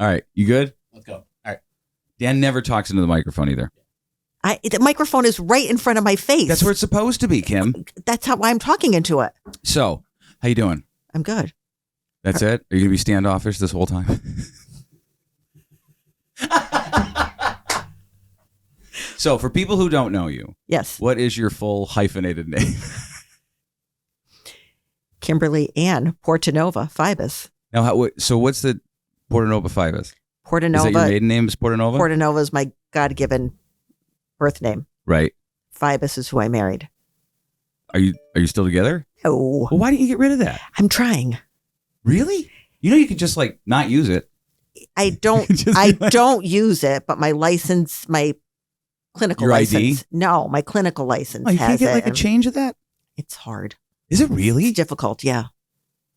All right. You good? Let's go. All right. Dan never talks into the microphone either. The microphone is right in front of my face. That's where it's supposed to be, Kim. That's why I'm talking into it. So, how you doing? I'm good. That's it? Are you going to be standoffish this whole time? So, for people who don't know you, yes, what is your full hyphenated name? Kimberly Ann Portanova-Feibus. Now, so what's the Portanova-Feibus? Portanova. Is that your maiden name? Is Portanova? Portanova is my God-given birth name. Right. Feibus is who I married. Are you still together? Oh. Well, why didn't you get rid of that? I'm trying. Really? You know, you could just like not use it. I don't. Don't use it, but my license, my clinical your license. ID? No, my clinical license Oh, you has can't get it. like a change of that? It's hard. Is it really? It's difficult. Yeah.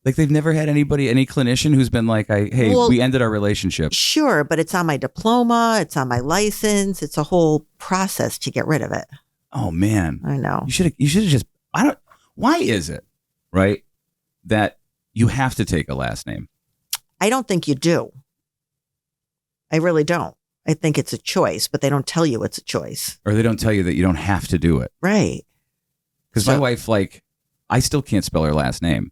Like they've never had any clinician who's been like, we ended our relationship. Sure, but it's on my diploma. It's on my license. It's a whole process to get rid of it. Oh man, I know. You should have just. Why is it, right, that you have to take a last name? I don't think you do. I really don't. I think it's a choice, but they don't tell you it's a choice. Or they don't tell you that you don't have to do it. Right. Because my wife, I still can't spell her last name.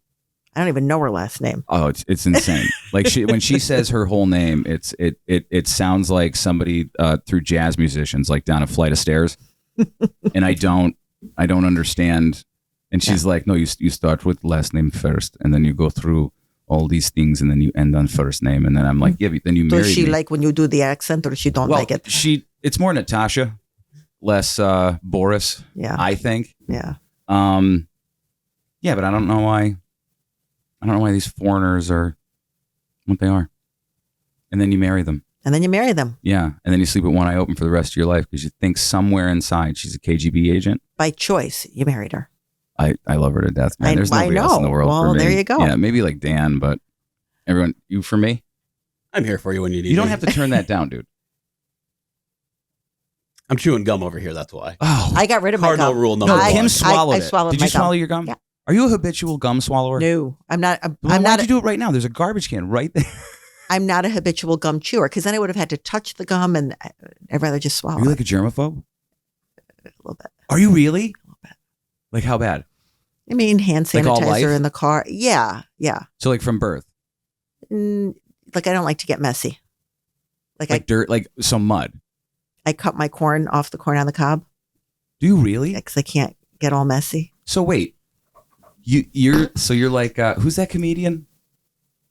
I don't even know her last name. Oh, it's insane. Like when she says her whole name, it sounds like somebody through jazz musicians, like down a flight of stairs. And I don't understand. And she's like, no, you start with last name first, and then you go through all these things, and then you end on first name. And then I'm like, yeah, but then you married me. Does she like when you do the accent, or she don't like it? It's more Natasha, less Boris. Yeah, I think. Yeah. Yeah, but I don't know why. I don't know why these foreigners are what they are. And then you marry them. Yeah, and then you sleep with one eye open for the rest of your life because you think somewhere inside she's a KGB agent. By choice, you married her. I love her to death, man. There's nobody else in the world for me. Well, there you go. Yeah, maybe like Dan, but everyone, you for me? I'm here for you when you need me. You don't have to turn that down, dude. I'm chewing gum over here, that's why. Oh, I got rid of my gum. Cardinal rule number one. Kim swallowed it. I swallowed Did my you swallow gum. your gum? Yeah. Are you a habitual gum swallower? No, I'm not. Why'd you do it right now? There's a garbage can right there. I'm not a habitual gum chewer because then I would have had to touch the gum, and I'd rather just swallow. Are you like a germaphobe? A little bit. Are you really? A little bit. Like how bad? I mean, hand Like all life? sanitizer in the car. Yeah. So like from birth? Like I don't like to get messy. Like dirt, like some mud. I cut my corn off the corn on the cob. Do you really? Because I can't get all messy. So wait, you're like who's that comedian?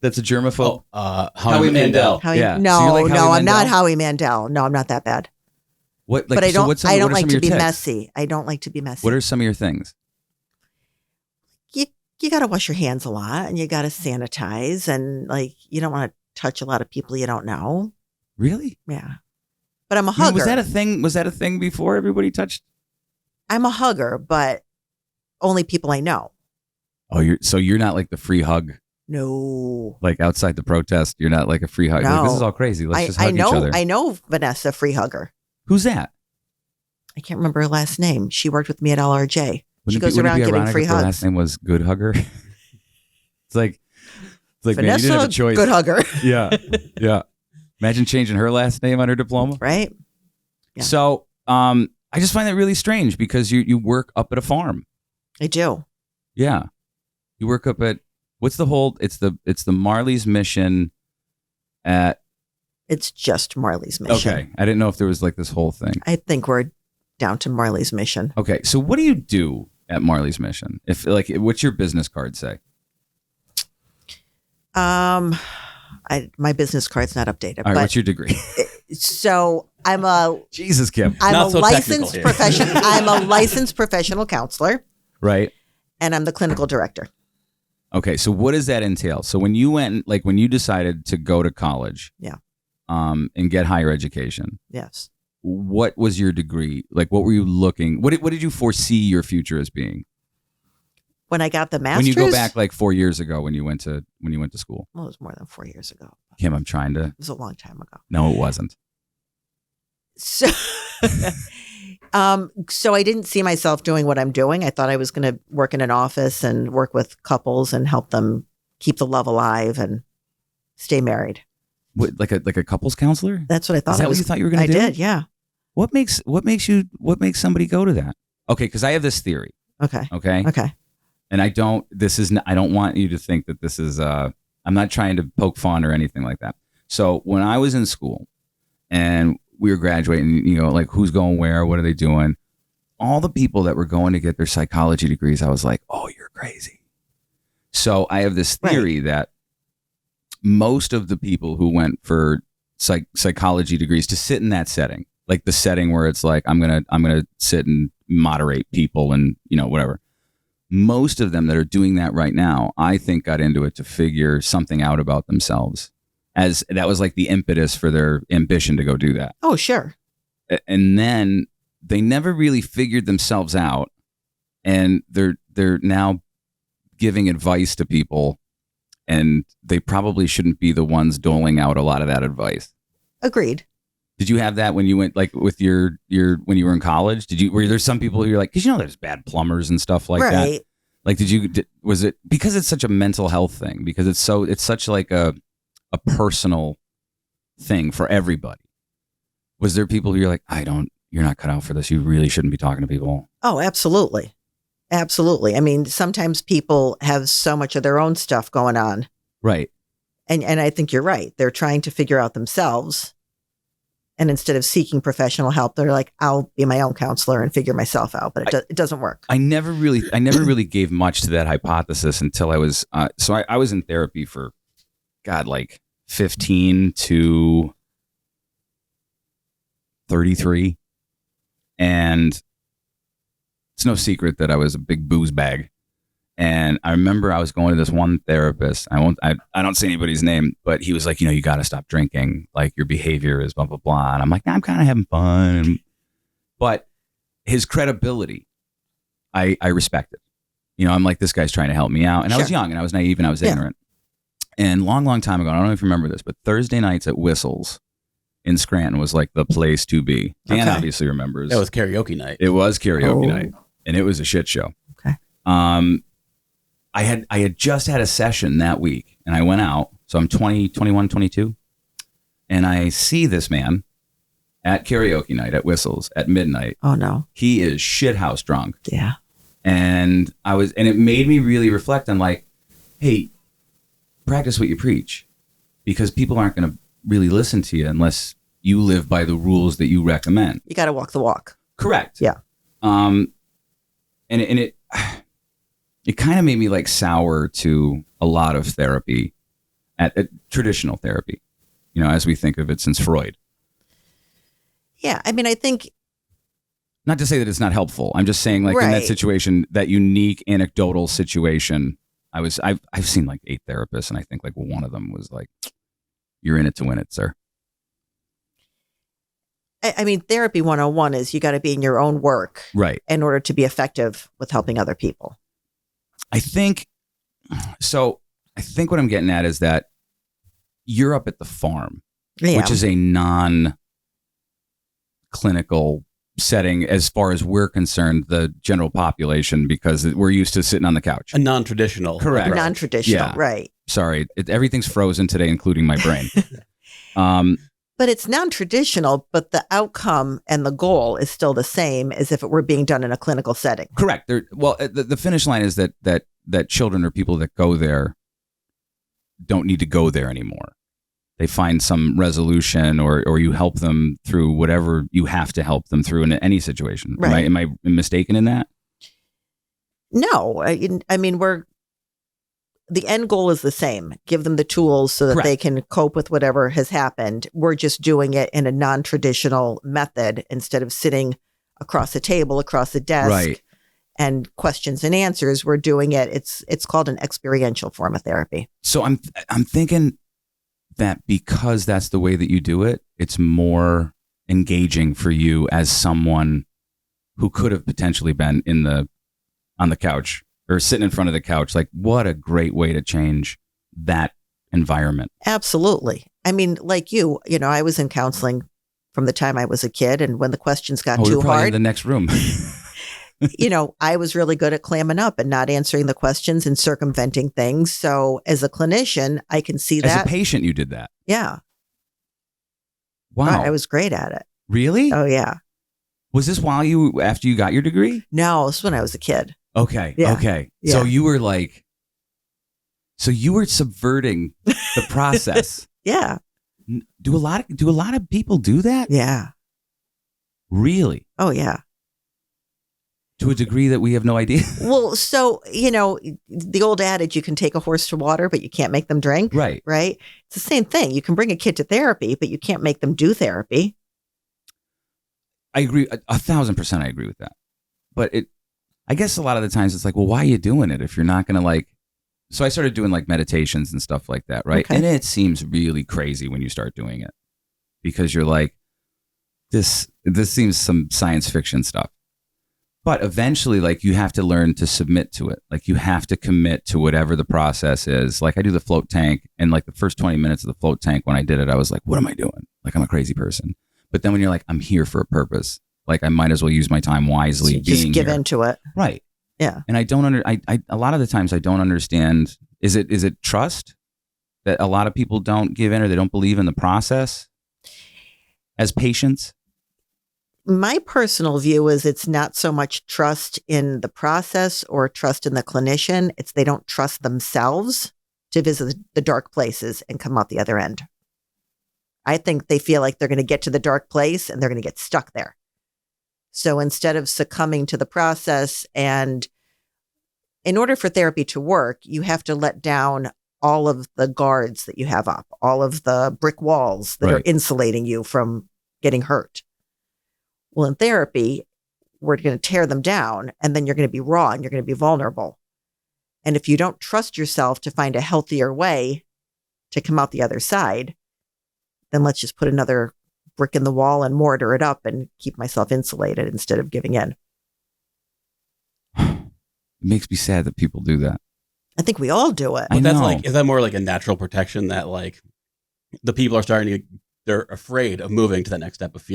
That's a germaphobe. Howie Mandel. Yeah. No, So you're like Howie I'm not Mandel? Howie Mandel. No, I'm not that bad. What? Like, But I so don't. what's some, I what don't are like some to of be your tics? messy. I don't like to be messy. What are some of your things? You got to wash your hands a lot, and you got to sanitize, and like you don't want to touch a lot of people you don't know. Really? Yeah. But I'm a I mean, hugger. was that a thing? Was that a thing before everybody touched? I'm a hugger, but only people I know. Oh, you're not like the free hug. No. Like outside the protest, you're not like a free hug. No. Like, this is all crazy. Let's just hug I know, each other. I know Vanessa, free hugger. Who's that? I can't remember her last name. She worked with me at LRJ. She goes wouldn't it around be giving ironic free if her hugs. last name was Good Hugger. It's like man, you Vanessa, didn't have a choice. good hugger. Yeah. Imagine changing her last name on her diploma. Right? Yeah. So, I just find that really strange because you work up at a farm. I do. Yeah. You work up at what's the whole? It's the Marleys Mission at. It's just Marley's Mission. Okay, I didn't know if there was like this whole thing. I think we're down to Marley's Mission. Okay, so what do you do at Marley's Mission? If like, what's your business card say? My business card's not updated. All right, what's your degree? So I'm a Jesus, Kim. I'm Not a so licensed technical here. I'm a licensed professional counselor, Right. and I'm the clinical director. Okay, so what does that entail? So when you went, like when you decided to go to college, Yeah. And get higher education, Yes. what was your degree? Like, what were you looking? What did you foresee your future as being? When I got the master's, When you go back like 4 years ago, when you went to school, well, it was more than 4 years ago. Kim, I'm trying to. It was a long time ago. No, it wasn't. So, so I didn't see myself doing what I'm doing. I thought I was going to work in an office and work with couples and help them keep the love alive and stay married. What, like a couples counselor? That's what I thought. Is that what you thought you were going to do? I did, yeah. What makes somebody go to that? Okay, because I have this theory. Okay. And I don't want you to think that this is, I'm not trying to poke fun or anything like that. So when I was in school and we were graduating, like who's going where, what are they doing? All the people that were going to get their psychology degrees, I was like, oh, you're crazy. So I have this theory that most of the people who went for psychology degrees to sit in that setting, like the setting where it's like, I'm going to sit and moderate people and, whatever. Most of them that are doing that right now, I think got into it to figure something out about themselves, as that was like the impetus for their ambition to go do that. Oh, sure. And then they never really figured themselves out, and they're now giving advice to people, and they probably shouldn't be the ones doling out a lot of that advice. Agreed. Did you have that when you went, like, with your when you were in college? Were there some people who you're like, because there's bad plumbers and stuff like that? Like, was it because it's such a mental health thing, because it's such like a personal thing for everybody? Was there people who you're like, you're not cut out for this. You really shouldn't be talking to people. Oh, absolutely. Absolutely. I mean, sometimes people have so much of their own stuff going on. Right. And I think you're right. They're trying to figure out themselves. And instead of seeking professional help, they're like, I'll be my own counselor and figure myself out. But it doesn't work. I never really gave much to that hypothesis until I was, I was in therapy for, like 15 to 33. And it's no secret that I was a big booze bag. And I remember I was going to this one therapist. I don't say anybody's name, but he was like, you got to stop drinking. Like, your behavior is blah, blah, blah. And I'm like, nah, I'm kind of having fun. But his credibility, I respected. I'm like, this guy's trying to help me out. And I was young and I was naive and I was ignorant. And long time ago, I don't know if you remember this, but Thursday nights at Whistles in Scranton was like the place to be. Dan obviously remembers. That was karaoke night. It was karaoke night. And it was a shit show. Okay. I had just had a session that week and I went out. So I'm 20, 21, 22. And I see this man at karaoke night at Whistles at midnight. Oh no. He is shithouse drunk. Yeah. And it made me really reflect on, like, hey, practice what you preach, because people aren't going to really listen to you unless you live by the rules that you recommend. You got to walk the walk. Correct. Yeah. And it kind of made me like sour to a lot of therapy, at traditional therapy, as we think of it since Freud. Yeah. I mean, I think, not to say that it's not helpful. I'm just saying, like, in that situation, that unique anecdotal situation, I've seen like 8 therapists, and I think like one of them was like, you're in it to win it, sir. I mean, therapy 101 is you got to be in your own work, right, in order to be effective with helping other people. I think what I'm getting at is that you're up at the farm, which is a non-clinical setting as far as we're concerned, the general population, because we're used to sitting on the couch. A non-traditional. Correct. Right. Non-traditional, right. Sorry, everything's frozen today, including my brain. But it's non-traditional, but the outcome and the goal is still the same as if it were being done in a clinical setting. Correct. The finish line is that children or people that go there don't need to go there anymore. They find some resolution, or you help them through whatever you have to help them through in any situation. Right. Am I mistaken in that? No, I mean, the end goal is the same. Give them the tools so that Correct. they can cope with whatever has happened. We're just doing it in a non-traditional method instead of sitting across the table, across the desk, Right. and questions and answers. We're doing it. It's called an experiential form of therapy. So I'm thinking that because that's the way that you do it, it's more engaging for you as someone who could have potentially been on the couch or sitting in front of the couch. Like, what a great way to change that environment. Absolutely. I mean, like you know, I was in counseling from the time I was a kid, and when the questions got too we're probably hard, in the next room. you know, I was really good at clamming up and not answering the questions and circumventing things. So as a clinician, I can see that. As a patient, you did that. Yeah. Wow. I was great at it. Really? Oh, yeah. Was this after you got your degree? No, this was when I was a kid. Okay. Yeah. Okay. Yeah. So you were subverting the process. Yeah. Do a lot of people do that? Yeah. Really? Oh, yeah. To a degree that we have no idea. Well, so, the old adage, you can take a horse to water, but you can't make them drink. Right. Right. It's the same thing. You can bring a kid to therapy, but you can't make them do therapy. I agree. 1,000% I agree with that. But I guess a lot of the times it's like, well, why are you doing it if you're not going to so I started doing meditations and stuff like that. Right. Okay. And it seems really crazy when you start doing it because you're like, this seems some science fiction stuff. But eventually, you have to learn to submit to it. You have to commit to whatever the process is. I do the float tank, and the first 20 minutes of the float tank, when I did it, I was like, what am I doing? I'm a crazy person. But then when you're like, I'm here for a purpose, I might as well use my time wisely. So just give into it. Right. Yeah. And I don't a lot of the times I don't understand. Is it trust that a lot of people don't give in or they don't believe in the process as patients? My personal view is it's not so much trust in the process or trust in the clinician. It's they don't trust themselves to visit the dark places and come out the other end. I think they feel like they're going to get to the dark place and they're going to get stuck there. So instead of succumbing to the process, and in order for therapy to work, you have to let down all of the guards that you have up, all of the brick walls that are insulating you from getting hurt. Well, in therapy, we're going to tear them down, and then you're going to be raw and you're going to be vulnerable. And if you don't trust yourself to find a healthier way to come out the other side, then let's just put another brick in the wall and mortar it up and keep myself insulated instead of giving in. It makes me sad that people do that. I think we all do it. But that's is that more like a natural protection that the people are they're afraid of moving to the next step of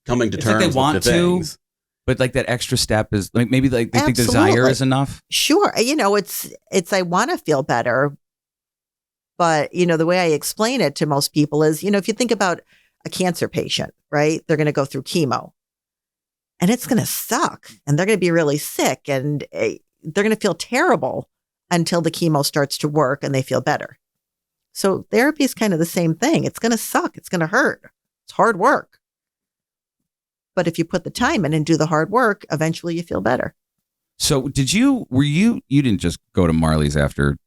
coming to terms they want with the to, things. but that extra step is maybe they think desire is enough. Sure. It's I want to feel better. But, the way I explain it to most people is, if you think about a cancer patient, right? They're going to go through chemo and it's going to suck and they're going to be really sick and they're going to feel terrible until the chemo starts to work and they feel better. So therapy is kind of the same thing. It's going to suck. It's going to hurt. It's hard work. But if you put the time in and do the hard work, eventually you feel better. So you didn't just go to Marley's after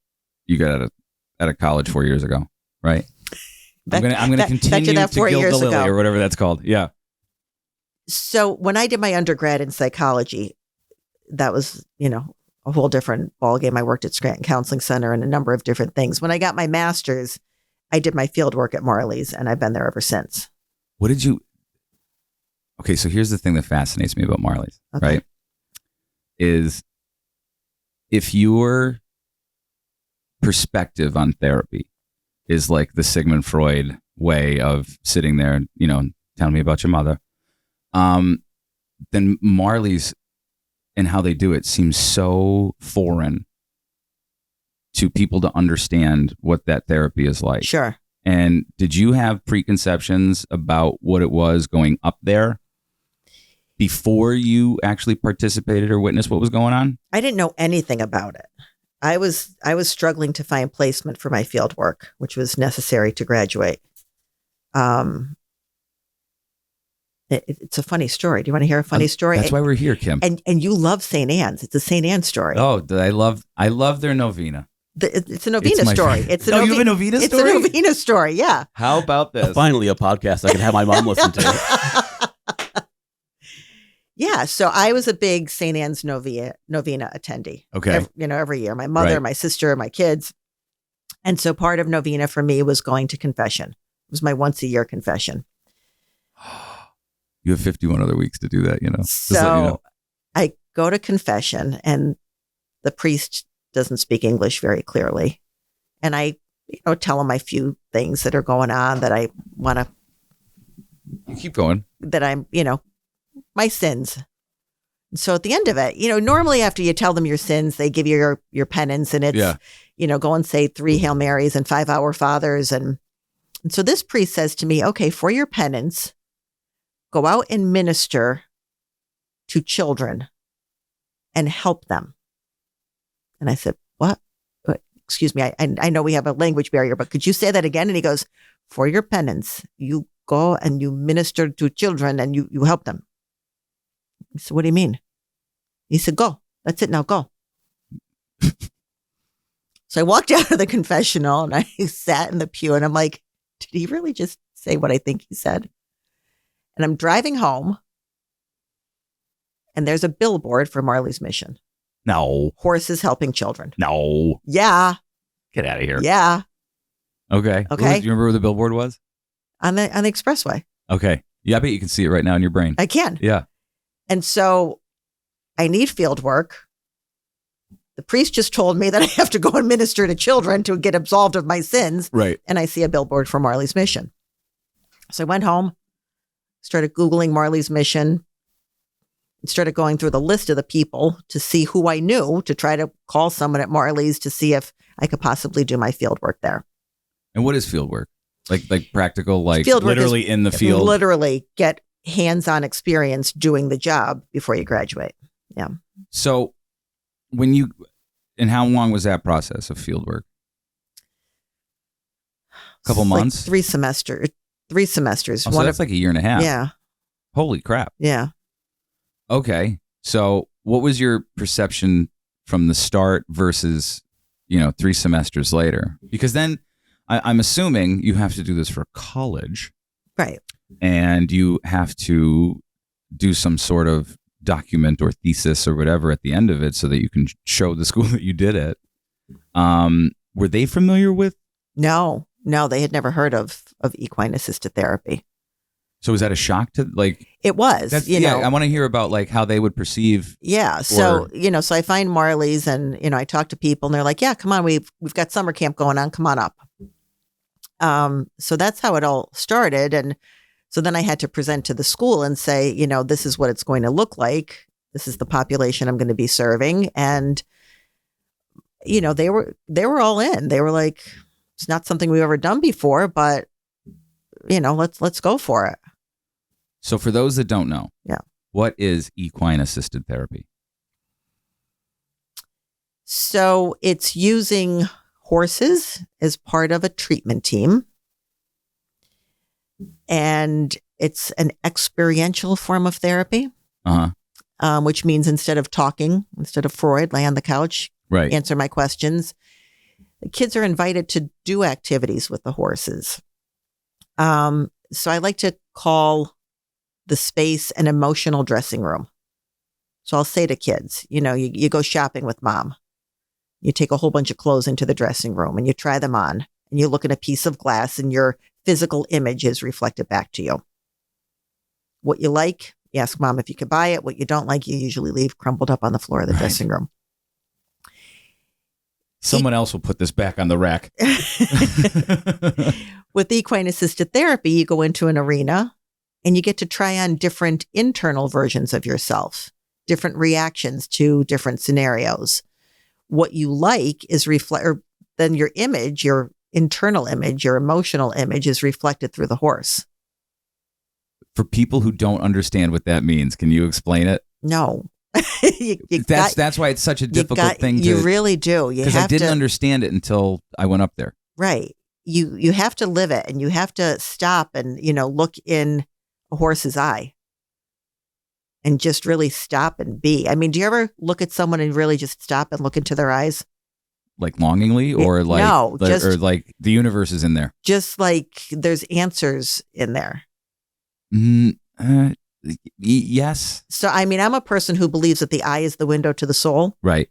you got out of college 4 years ago, right? I'm gonna continue to gild the lily or whatever that's called. Yeah. So when I did my undergrad in psychology, that was, a whole different ballgame. I worked at Scranton Counseling Center and a number of different things. When I got my master's, I did my field work at Marley's and I've been there ever since. Okay, so here's the thing that fascinates me about Marley's, right? Is if your perspective on therapy is the Sigmund Freud way of sitting there and, telling me about your mother, then Marley's and how they do it seems so foreign to people to understand what that therapy is like. Sure. And did you have preconceptions about what it was going up there before you actually participated or witnessed what was going on? I didn't know anything about it. I was struggling to find placement for my field work, which was necessary to graduate. It's a funny story. Do you want to hear a funny story? That's why we're here, Kim. And you love St. Anne's. It's a St. Anne's story. Oh, I love their novena. It's a novena story. You have a novena story? It's a novena story, yeah. How about this? Finally, a podcast I can have my mom listen to. Yeah, so I was a big St. Anne's novena attendee. Okay. Every year. My mother, my sister, my kids. And so part of novena for me was going to confession. It was my once a year confession. You have 51 other weeks to do that, So I go to confession and the priest doesn't speak English very clearly. And I, tell him a few things that are going on that I want to. You keep going. That I'm, my sins. So at the end of it, normally after you tell them your sins, they give you your penance and it's, go and say 3 Hail Marys and 5 Our Fathers. And And so this priest says to me, okay, for your penance, go out and minister to children and help them. And I said, what? Excuse me, I know we have a language barrier, but could you say that again? And he goes, for your penance, you go and you minister to children and you help them. I said, what do you mean? He said, go. That's it now, go. So I walked out of the confessional and I sat in the pew and I'm like, did he really just say what I think he said? And I'm driving home and there's a billboard for Marley's Mission. No. Horses helping children. No. Yeah. Get out of here. Yeah. Okay. Okay. Do you remember where the billboard was? On the expressway. Okay. Yeah, I bet you can see it right now in your brain. I can. Yeah. And so I need field work. The priest just told me that I have to go and minister to children to get absolved of my sins. Right. And I see a billboard for Marley's Mission. So I went home, started Googling Marley's Mission, and started going through the list of the people to see who I knew to try to call someone at Marley's to see if I could possibly do my field work there. And what is field work? Like practical, like Field work literally in the field? Literally get hands-on experience doing the job before you graduate. Yeah. So and how long was that process of field work? A couple months? Like 3 semesters. Oh, so that's like a year and a half. Yeah. Holy crap. Yeah. Okay. So what was your perception from the start versus, 3 semesters later? Because then I'm assuming you have to do this for college. Right. And you have to do some sort of document or thesis or whatever at the end of it so that you can show the school that you did it. Were they familiar with? No, they had never heard of equine-assisted therapy. So was that a shock to It was, I want to hear about how they would perceive. Yeah. So, so I find Marley's and, I talk to people and they're like, yeah, come on. We've got summer camp going on. Come on up. So that's how it all started. And so then I had to present to the school and say, this is what it's going to look like. This is the population I'm going to be serving. And, they were all in. They were like, it's not something we've ever done before, but, let's go for it. So for those that don't know, yeah, what is equine-assisted therapy? So it's using horses as part of a treatment team. And it's an experiential form of therapy, which means instead of Freud, lay on the couch, right, answer my questions, the kids are invited to do activities with the horses. So I like to call the space an emotional dressing room. So I'll say to kids, you go shopping with mom. You take a whole bunch of clothes into the dressing room and you try them on and you look at a piece of glass and your physical image is reflected back to you. What you like, you ask mom if you could buy it. What you don't like, you usually leave crumpled up on the floor of the dressing room. Someone else will put this back on the rack. With equine-assisted therapy, you go into an arena and you get to try on different internal versions of yourself, different reactions to different scenarios. What you like is then your image, your internal image, your emotional image is reflected through the horse. For people who don't understand what that means, can you explain it? No. That's why it's such a difficult thing to... You really do. Because I didn't understand it until I went up there. Right. You have to live it and you have to stop and, look in a horse's eye and just really stop and be. I mean, do you ever look at someone and really just stop and look into their eyes? Like longingly or like... No, or like the universe is in there? Just like there's answers in there. Yes. So, I mean, I'm a person who believes that the eye is the window to the soul. Right.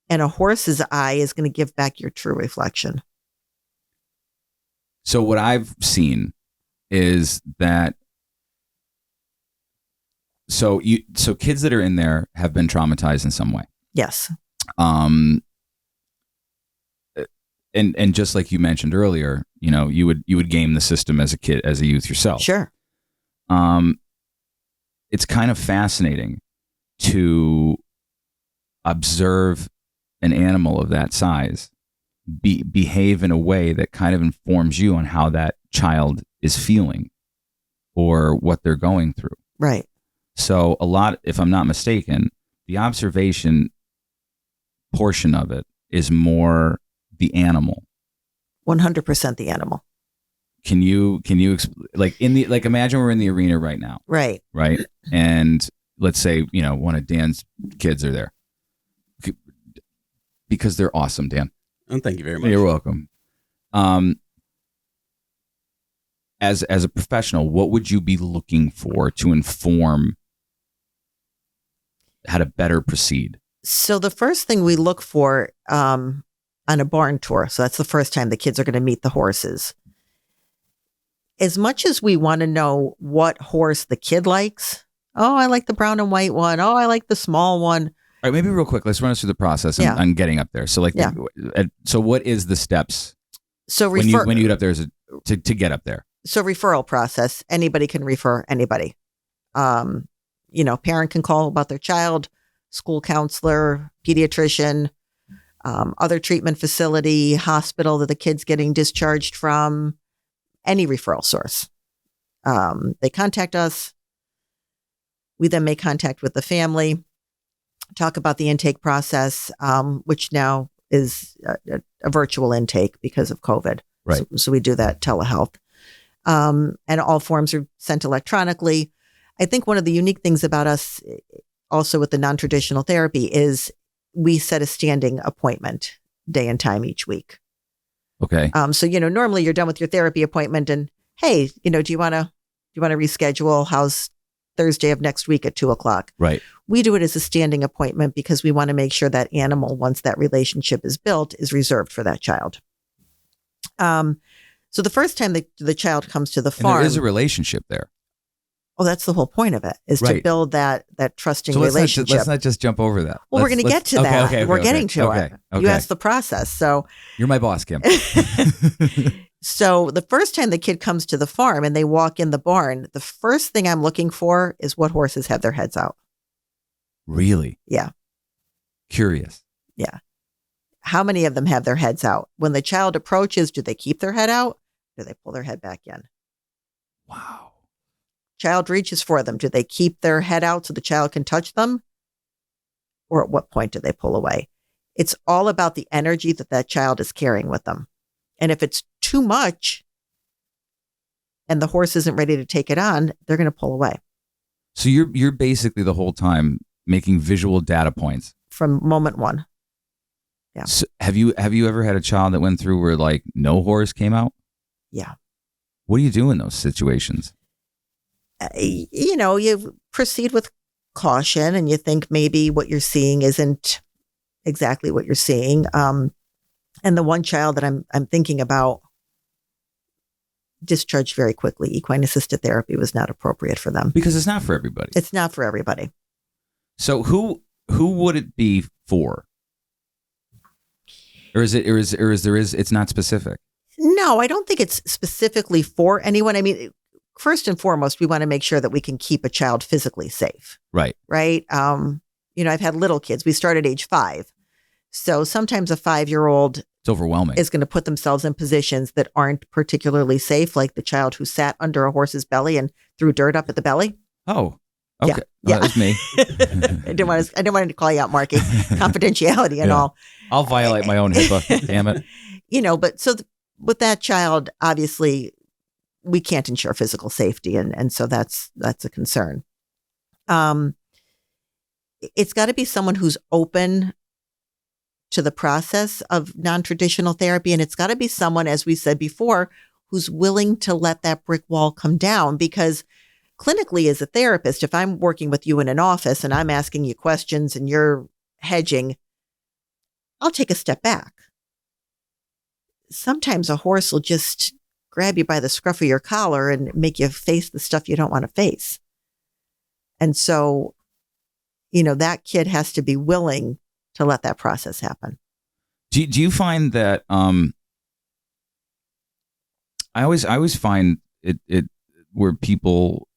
And a horse's eye is going to give back your true reflection. So what I've seen is that so kids that are in there have been traumatized in some way. Yes. And just like you mentioned earlier, you would game the system as a youth yourself. Sure. It's kind of fascinating to observe an animal of that size behave in a way that kind of informs you on how that child is feeling or what they're going through. Right. So a lot, if I'm not mistaken, the observation portion of it is more the animal. 100% the animal. Can you like imagine we're in the arena right now, Right. right? And let's say, one of Dan's kids are there because they're awesome, Dan. And thank you very much. You're welcome. As a professional, what would you be looking for to inform how to better proceed? So the first thing we look for on a barn tour, so that's the first time the kids are going to meet the horses. As much as we want to know what horse the kid likes, oh, I like the brown and white one. Oh, I like the small one. All right, maybe real quick, let's run us through the process on getting up there. So so what is the steps? So when you get up there to get up there? So referral process, anybody can refer anybody. Parent can call about their child, school counselor, pediatrician, other treatment facility, hospital that the kid's getting discharged from, any referral source. They contact us. We then make contact with the family, talk about the intake process, which now is a virtual intake because of COVID. Right. So we do that telehealth. And all forms are sent electronically. I think one of the unique things about us also with the non-traditional therapy is we set a standing appointment day and time each week. Okay. So, normally you're done with your therapy appointment and, hey, do you want to reschedule? How's Thursday of next week at 2:00? Right. We do it as a standing appointment because we want to make sure that animal, once that relationship is built, is reserved for that child. So the first time the child comes to the farm, and there is a relationship there. Oh, that's the whole point of it, is to build that trusting relationship. Let's not just jump over that. Well, we're going to get to that. Okay, we're getting to it. Okay. You asked the process. So you're my boss, Kim. So the first time the kid comes to the farm and they walk in the barn, the first thing I'm looking for is what horses have their heads out. Really? Yeah. Curious. Yeah. How many of them have their heads out? When the child approaches, do they keep their head out? Or do they pull their head back in? Wow. Child reaches for them. Do they keep their head out so the child can touch them? Or at what point do they pull away? It's all about the energy that child is carrying with them. And if it's too much and the horse isn't ready to take it on, they're going to pull away. So you're basically the whole time making visual data points from moment one. Yeah. So have you ever had a child that went through where like no horse came out? Yeah. What do you do in those situations? You proceed with caution and you think maybe what you're seeing isn't exactly what you're seeing. And the one child that I'm thinking about discharged very quickly. Equine-Assisted Therapy was not appropriate for them. Because it's not for everybody. It's not for everybody. So who would it be for? Or it's not specific? No, I don't think it's specifically for anyone. I mean, first and foremost, we want to make sure that we can keep a child physically safe. Right. Right. I've had little kids. We start at age 5. So sometimes a 5-year-old it's overwhelming. Is going to put themselves in positions that aren't particularly safe, like the child who sat under a horse's belly and threw dirt up at the belly. Oh, okay. Yeah. That was me. I didn't want to call you out, Marky. Confidentiality and all. I'll violate my own HIPAA. Damn it. But so with that child, obviously, we can't ensure physical safety, and so that's a concern. It's got to be someone who's open to the process of non-traditional therapy, and it's got to be someone, as we said before, who's willing to let that brick wall come down. Because clinically, as a therapist, if I'm working with you in an office and I'm asking you questions and you're hedging, I'll take a step back. Sometimes a horse will just grab you by the scruff of your collar and make you face the stuff you don't want to face. And so, that kid has to be willing to let that process happen. Do you find that I always find it where people,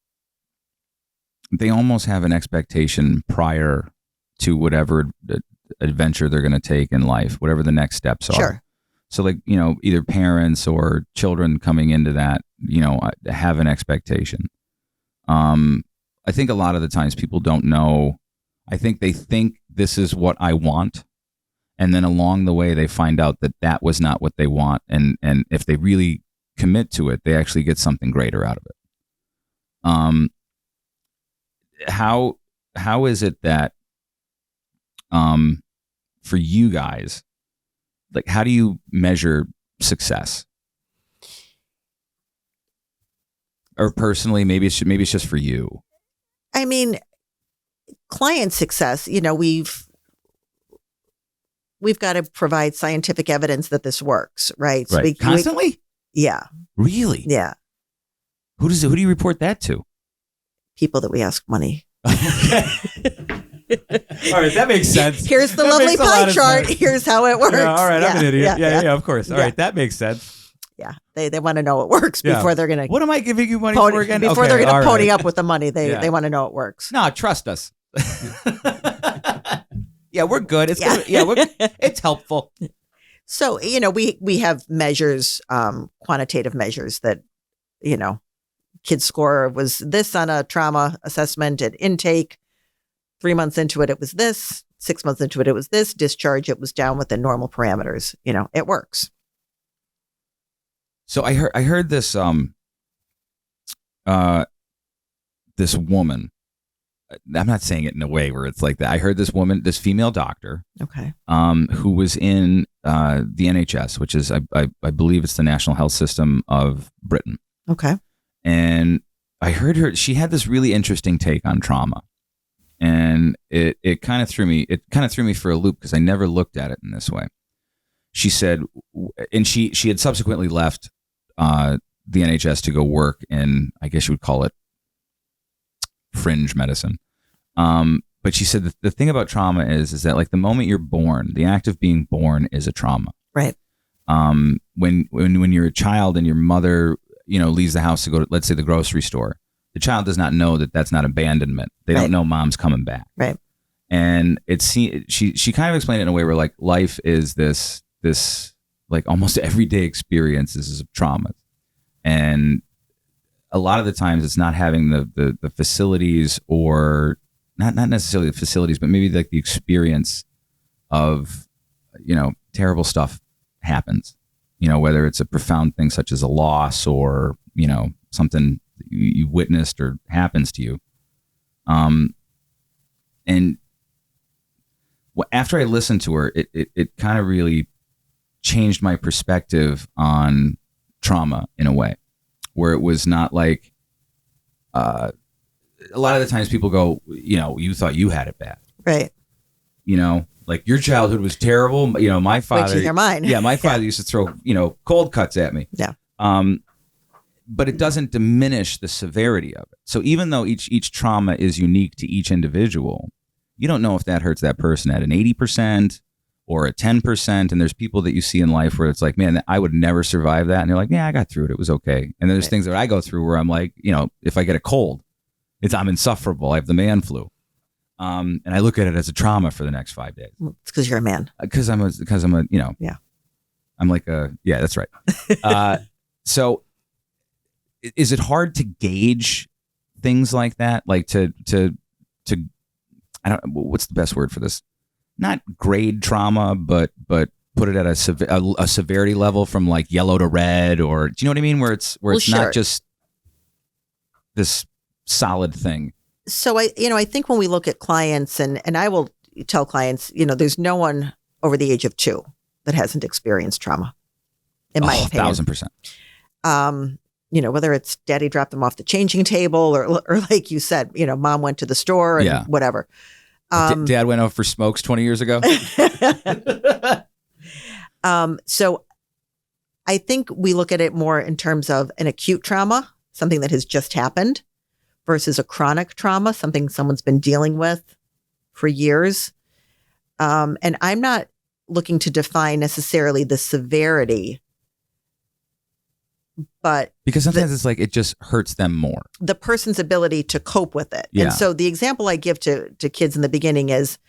they almost have an expectation prior to whatever adventure they're going to take in life, whatever the next steps are. Sure. So like, you know, either parents or children coming into that, you know, have an expectation. I think a lot of the times people don't know. I think they think this is what I want. And then along the way, they find out that that was not what they want. And if they really commit to it, they actually get something greater out of it. How is it that, for you guys, like, how do you measure success? Or personally, maybe it's just for you. I mean, client success, you know, we've got to provide scientific evidence that this works, right? So Right. Constantly? Yeah. Really? Yeah. Who do you report that to? People that we ask money. All right, that makes sense. Here's the That lovely makes a lot pie of chart. sense. Here's how it works. Yeah, all right, I'm an idiot. Yeah, of course. All right, that makes sense. Yeah, they want to know it works before they're going to. What am I giving you money for again? Before they're going to pony up with the money, they want to know it works. No, trust us. Yeah, we're good. It's good. It's helpful. So, you know, we have measures, quantitative measures that, you know, kids' score was this on a trauma assessment at intake. 3 months into it, it was this. 6 months into it, it was this. Discharge, it was down within normal parameters. You know, it works. So I heard this this woman. I'm not saying it in a way where it's like that. I heard this woman, this female doctor, Okay. Who was in the NHS, which is I believe it's the National Health System of Britain. Okay. And I heard her. She had this really interesting take on trauma, and it kind of threw me for a loop because I never looked at it in this way. She said, and she had subsequently left the NHS to go work in, I guess you would call it, fringe medicine. But she said the thing about trauma is that, like, the moment you're born, the act of being born is a trauma. Right. When you're a child and your mother, you know, leaves the house to go to, let's say, the grocery store, the child does not know that that's not abandonment. They don't know mom's coming back. Right. And she kind of explained it in a way where, like, life is this like almost everyday experiences of trauma. And a lot of the times it's not having the facilities, or not necessarily the facilities, but maybe like the experience of, you know, terrible stuff happens, you know, whether it's a profound thing such as a loss or, you know, something you witnessed or happens to you. And after I listened to her, it kind of really changed my perspective on trauma in a way where it was not like, a lot of the times people go, you know, you thought you had it bad. Right. You know, like, your childhood was terrible. You know, my father, Wait, mine. Yeah, my father used to throw, you know, cold cuts at me. Yeah. But it doesn't diminish the severity of it. So even though each trauma is unique to each individual, you don't know if that hurts that person at an 80% or a 10%. And there's people that you see in life where it's like, man, I would never survive that. And they're like, yeah, I got through it. It was okay. And then there's things that I go through where I'm like, you know, if I get a cold, I'm insufferable. I have the man flu. And I look at it as a trauma for the next 5 days. Well, it's because you're a man. Because I'm a, you know, yeah, I'm like yeah, that's right. So is it hard to gauge things like that? Like to I don't, what's the best word for this? Not grade trauma, but put it at a severity level from like yellow to red, or do you know what I mean? Where it's not just this solid thing. So I think when we look at clients, and I will tell clients, you know, there's no one over the age of 2 that hasn't experienced trauma, in my opinion. 1,000%. You know, whether it's daddy dropped them off the changing table, or like you said, you know, mom went to the store and whatever. Dad went out for smokes 20 years ago. So I think we look at it more in terms of an acute trauma, something that has just happened, versus a chronic trauma, something someone's been dealing with for years. And I'm not looking to define necessarily the severity, but because sometimes it's like it just hurts them more. The person's ability to cope with it. Yeah. And so the example I give to kids in the beginning is,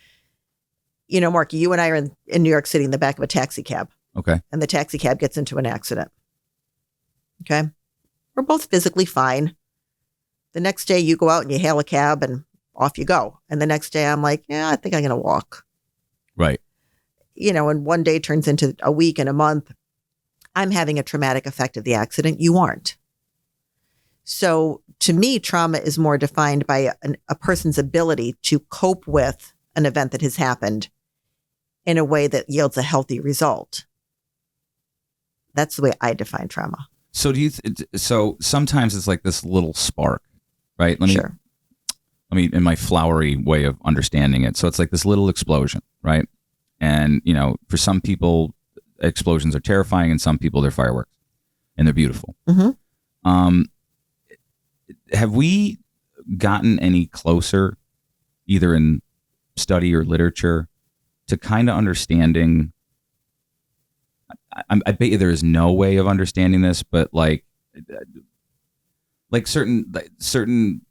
you know, Marky, you and I are in New York City in the back of a taxi cab. Okay. and the taxi cab gets into an accident. Okay. We're both physically fine. The next day you go out and you hail a cab and off you go. And the next day I'm like, yeah, I think I'm going to walk. Right. And one day turns into a week and a month. I'm having a traumatic effect of the accident. You aren't. So to me, trauma is more defined by a person's ability to cope with an event that has happened in a way that yields a healthy result. That's the way I define trauma. So so sometimes it's like this little spark, right? Sure. Let me, in my flowery way of understanding it. So it's like this little explosion, right? And, for some people, explosions are terrifying, and some people they're fireworks, and they're beautiful. Mm-hmm. Have we gotten any closer, either in study or literature, to kind of understanding? I bet you there is no way of understanding this, but like certain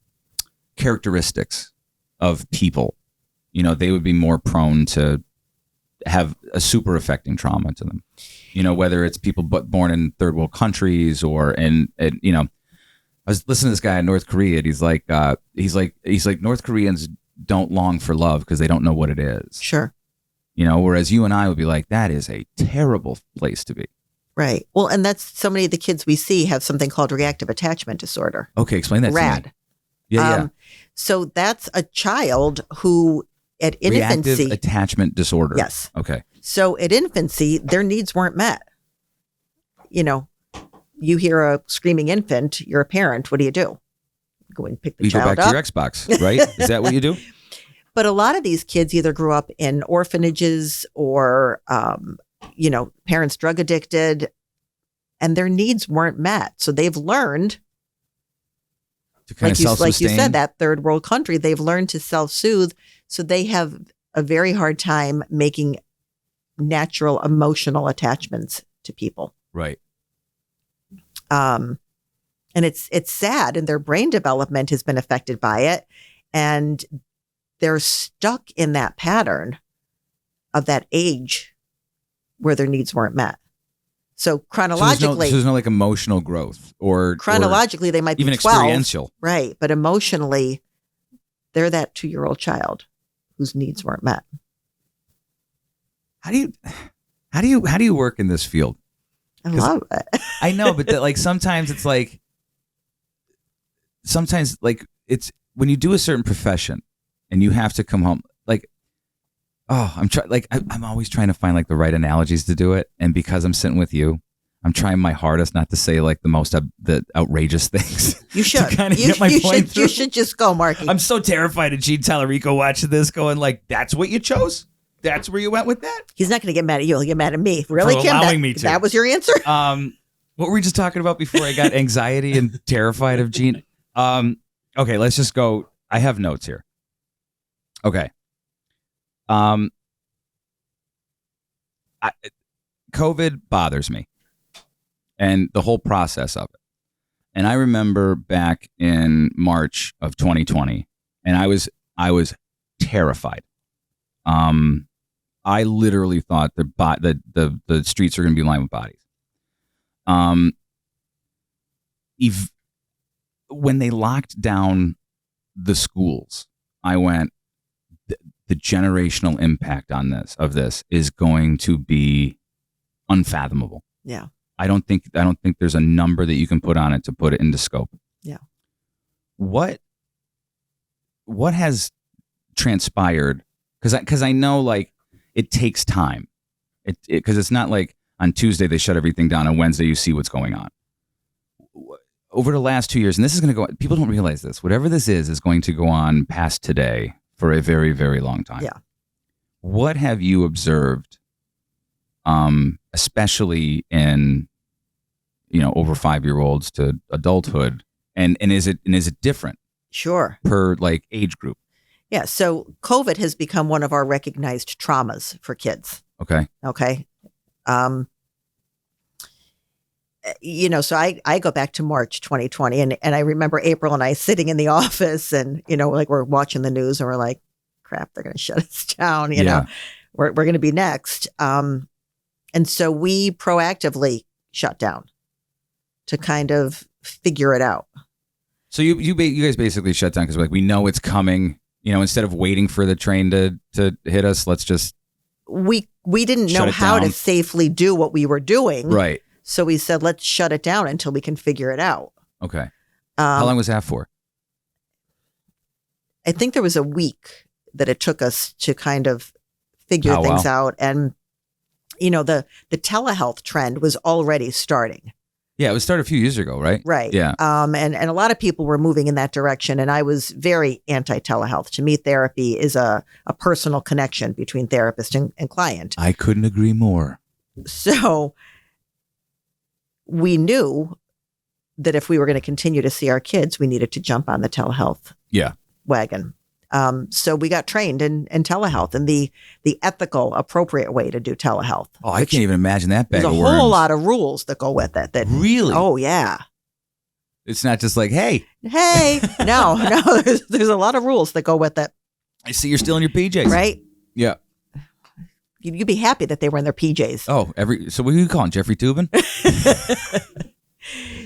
characteristics of people, they would be more prone to have a super affecting trauma to them. Whether it's people born in third world countries or I was listening to this guy in North Korea, and he's like North Koreans don't long for love because they don't know what it is. Sure. Whereas you and I would be like, that is a terrible place to be. Right. Well, and that's so many of the kids we see have something called reactive attachment disorder. Okay, explain that RAD. to me. Yeah. So that's a child who at infancy. Reactive attachment disorder. Yes. Okay. So at infancy, their needs weren't met. You hear a screaming infant, you're a parent, what do? Go and pick the child up. You go back to your Xbox, right? Is that what you do? But a lot of these kids either grew up in orphanages or, parents drug addicted, and their needs weren't met. So they've learned, to kind of self-sustain. Like you said, that third world country, they've learned to self-soothe. So they have a very hard time making natural emotional attachments to people. Right. And it's sad, and their brain development has been affected by it. And they're stuck in that pattern of that age where their needs weren't met. So chronologically, so there's no like emotional growth or chronologically, they might be even 12, experiential. Right. But emotionally, they're that 2-year-old child whose needs weren't met. How do you work in this field? I love it. I know, but sometimes it's like, it's when you do a certain profession and you have to come home, I'm always trying to find the right analogies to do it. And because I'm sitting with you, I'm trying my hardest not to say the most the outrageous things. You should. To kind of get my point through. You should just go, Marky. I'm so terrified of Gene Tallarico watching this going that's what you chose? That's where you went with that? He's not going to get mad at you. He'll get mad at me. Really, for Kim? allowing me to. That was your answer? What were we just talking about before I got anxiety and terrified of Gene? Okay, let's just go. I have notes here. Okay. COVID bothers me and the whole process of it. And I remember back in March of 2020, and I was terrified. I literally thought the streets are going to be lined with bodies. When they locked down the schools, I went, the generational impact of this is going to be unfathomable. Yeah. I don't think there's a number that you can put on it to put it into scope. Yeah. What has transpired? Because I know it takes time. Because it's not like on Tuesday they shut everything down, on Wednesday you see what's going on. Over the last 2 years, and this is going to go. People don't realize this. Whatever this is going to go on past today for a very, very long time. Yeah. What have you observed? Especially in, over 5-year-olds to adulthood, and is it different? Sure. Per age group. Yeah. So COVID has become one of our recognized traumas for kids. Okay. So I go back to March 2020, and I remember April and I sitting in the office, and we're watching the news, and we're like, crap, they're going to shut us down. We're going to be next. And so we proactively shut down to kind of figure it out. So you guys basically shut down because like we know it's coming. Instead of waiting for the train to hit us, let's just we didn't know shut it how down. to safely do what we were doing. Right. So we said, let's shut it down until we can figure it out. Okay. How long was that for? I think there was a week that it took us to kind of figure things out. And, the telehealth trend was already starting. Yeah, it was started a few years ago, right? Right. Yeah. And a lot of people were moving in that direction. And I was very anti-telehealth. To me, therapy is a personal connection between therapist and client. I couldn't agree more. So we knew that if we were going to continue to see our kids, we needed to jump on the telehealth wagon. So we got trained in telehealth and the ethical, appropriate way to do telehealth. Oh, I can't even imagine that bag There's of a worms. whole lot of rules that go with it. That Really? Oh, yeah. It's not just like, hey, no, there's a lot of rules that go with it. I see you're still in your PJs. Right? Yeah. You'd be happy that they were in their PJs. Oh, so what are you calling Jeffrey Tubin?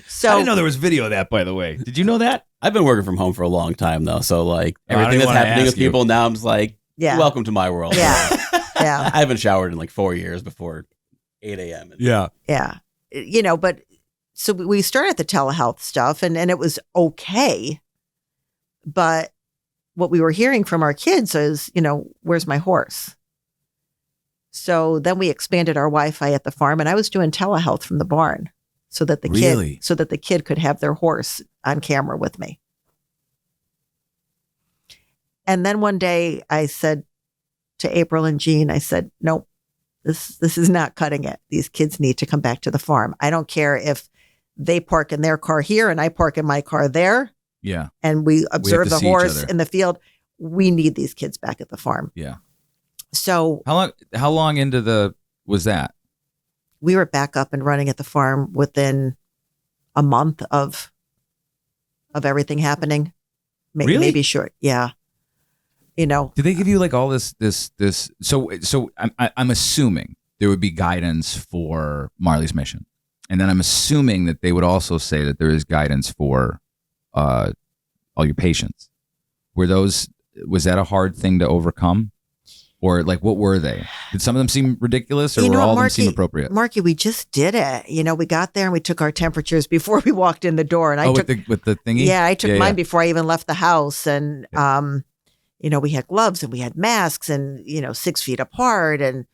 So I didn't know there was video of that, by the way. Did you know that? I've been working from home for a long time though, so like I don't everything even that's wanna happening ask with people now, I'm just like, welcome to my world. Yeah. Yeah. I haven't showered in like 4 years before 8 a.m. Yeah. Yeah. But so we started the telehealth stuff and it was okay. But what we were hearing from our kids is, where's my horse? So then we expanded our Wi-Fi at the farm and I was doing telehealth from the barn so that the kid could have their horse on camera with me. And then one day I said to April and Jean, I said, nope, this is not cutting it. These kids need to come back to the farm. I don't care if they park in their car here and I park in my car there. Yeah. And we observe the horse other. in the field. We need these kids back at the farm. Yeah. So how long into was that? We were back up and running at the farm within a month of everything happening. Really? Maybe short. Yeah. Did they give you like all this? So I'm assuming there would be guidance for Marley's Mission. And then I'm assuming that they would also say that there is guidance for all your patients. Was that a hard thing to overcome? Or like, what were they? Did some of them seem ridiculous or were all of them seem appropriate? Marky, we just did it. We got there and we took our temperatures before we walked in the door. And with the thingy? Yeah, I took mine before I even left the house. And, we had gloves and we had masks and, 6 feet apart. And,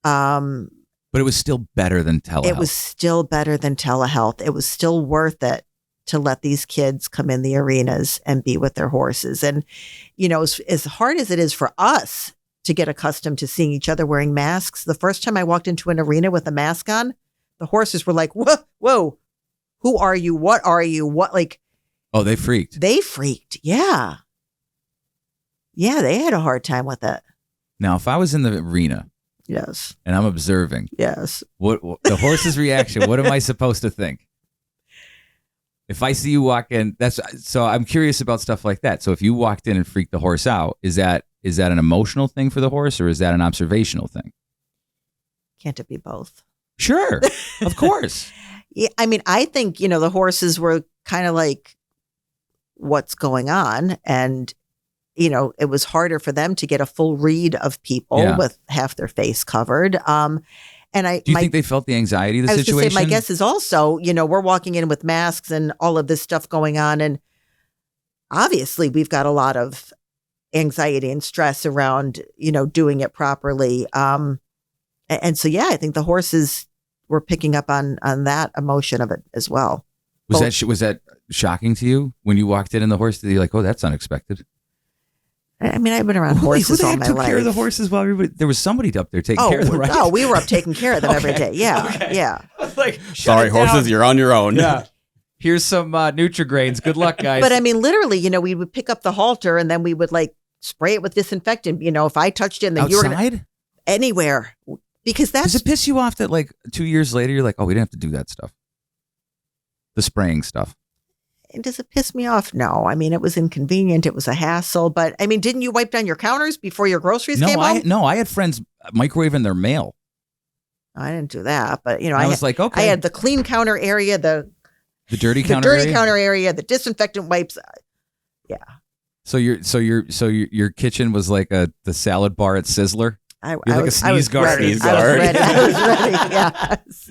but it was still better than telehealth. It was still better than telehealth. It was still worth it to let these kids come in the arenas and be with their horses. And, as hard as it is for us to get accustomed to seeing each other wearing masks, the first time I walked into an arena with a mask on, the horses were like, whoa, who are you? What are you? What, like, oh, they freaked. Yeah. Yeah, they had a hard time with it. Now, if I was in the arena, yes, and I'm observing, yes, what the horse's reaction, what am I supposed to think? If I see you walk in, so I'm curious about stuff like that. So if you walked in and freaked the horse out, is that an emotional thing for the horse or is that an observational thing? Can't it be both? Sure, of course. Yeah, I mean, I think, the horses were kind of like, what's going on? And, it was harder for them to get a full read of people with half their face covered. And do you think they felt the anxiety of the situation? I was going to say, my guess is also, we're walking in with masks and all of this stuff going on. And obviously we've got a lot of anxiety and stress around, doing it properly. And so, yeah, I think the horses were picking up on that emotion of it as well. Was that shocking to you when you walked in and the horse? You're like, oh, that's unexpected. I mean, I've been around horses all my life. Who took care of the horses while everybody? There was somebody up there taking care of them, right? Oh, we were up taking care of them every day. Yeah, okay. Yeah. Like, sorry, horses, you're on your own. Yeah. Here's some Nutri-Grains. Good luck, guys. But I mean, literally, we would pick up the halter and then we would like spray it with disinfectant. If I touched it, and then outside? You were gonna, anywhere, because does it piss you off that like 2 years later you're like, oh, we didn't have to do that stuff, the spraying stuff? And does it piss me off? No. I mean, it was inconvenient. It was a hassle. But I mean, didn't you wipe down your counters before your groceries came home? No, I had friends microwaving their mail. I didn't do that, but I was like, okay. I had the clean counter area, the dirty counter area? counter area, the disinfectant wipes. Yeah. So your kitchen was like the salad bar at Sizzler? I You're like was, a sneeze guard. I was ready. I was ready. Yes.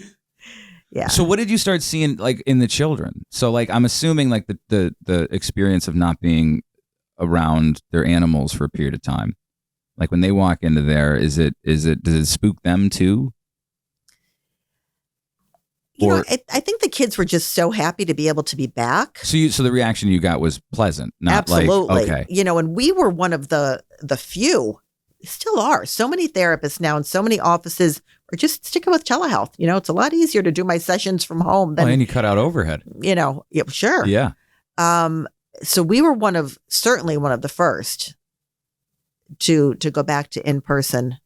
Yeah. So what did you start seeing like in the children? So like I'm assuming like the experience of not being around their animals for a period of time. Like when they walk into there, does it spook them too? I think the kids were just so happy to be able to be back. So the reaction you got was pleasant, not absolutely. Like, okay. And we were one of the few, still are. So many therapists now and so many offices are just sticking with telehealth. It's a lot easier to do my sessions from home than and you cut out overhead. Yeah, sure. Yeah. So we were certainly one of the first to go back to in-person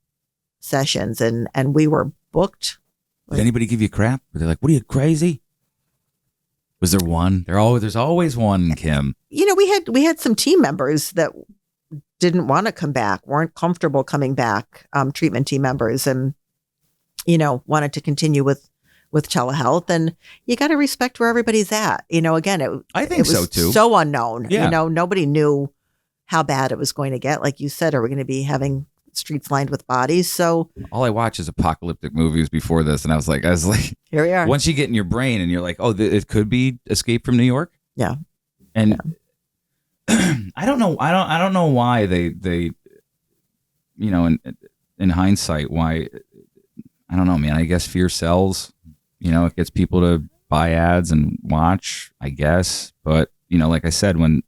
sessions, and we were booked. Did anybody give you crap? Were they like, "What are you, crazy?" Was there one? There's always one, Kim. We had some team members that didn't want to come back, weren't comfortable coming back, treatment team members, and wanted to continue with telehealth. And you got to respect where everybody's at. Again, I think it was so too. So unknown. Yeah. Nobody knew how bad it was going to get. Like you said, are we going to be having streets lined with bodies? So all I watch is apocalyptic movies before this, and I was like, here we are. Once you get in your brain and you're like, oh, it could be Escape from New York. Yeah. And I don't know why they in hindsight, why, I don't know, man. I guess fear sells. It gets people to buy ads and watch, I guess. But like I said, when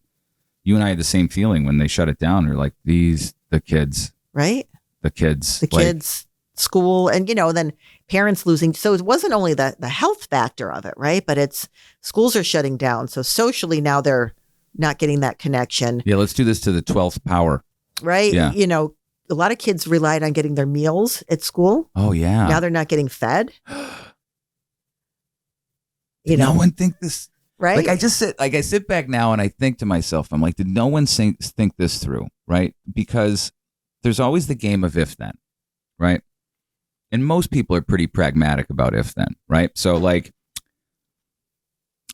you and I had the same feeling when they shut it down, they're like, the kids. Right. The kids, school, and then parents losing. So it wasn't only the health factor of it, right? But it's schools are shutting down. So socially now they're not getting that connection. Yeah, let's do this to the 12th power. Right. Yeah. A lot of kids relied on getting their meals at school. Oh yeah. Now they're not getting fed. No one think this. Right. Like I sit back now and I think to myself, I'm like, did no one think this through? Right. Because there's always the game of if then, right? And most people are pretty pragmatic about if then, right? So like,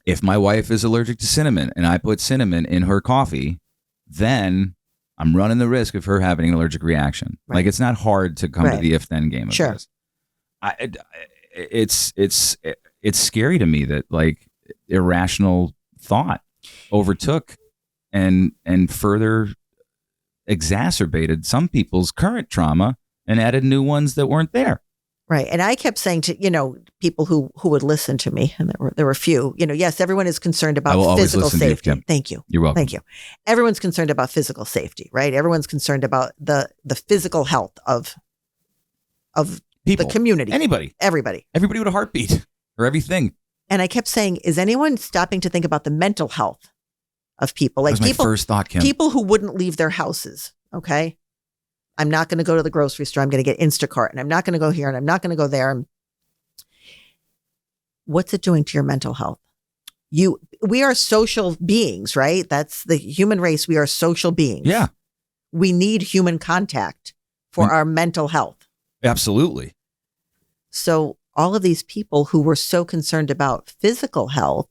if my wife is allergic to cinnamon and I put cinnamon in her coffee, then I'm running the risk of her having an allergic reaction. Right. Like it's not hard to come to the if then game of this. It's scary to me that like irrational thought overtook and further exacerbated some people's current trauma and added new ones that weren't there. Right. And I kept saying to, people who would listen to me, and there were a few, yes, everyone is concerned about physical safety. Thank you. You're welcome. Thank you. Everyone's concerned about physical safety, right? Everyone's concerned about the physical health of people, the community. Everybody with a heartbeat or everything. And I kept saying, is anyone stopping to think about the mental health of people? Like that was my first thought, Kim. People who wouldn't leave their houses. Okay. I'm not going to go to the grocery store. I'm going to get Instacart, and I'm not going to go here, and I'm not going to go there. What's it doing to your mental health? We are social beings, right? That's the human race. We are social beings. Yeah. We need human contact for our mental health. Absolutely. So all of these people who were so concerned about physical health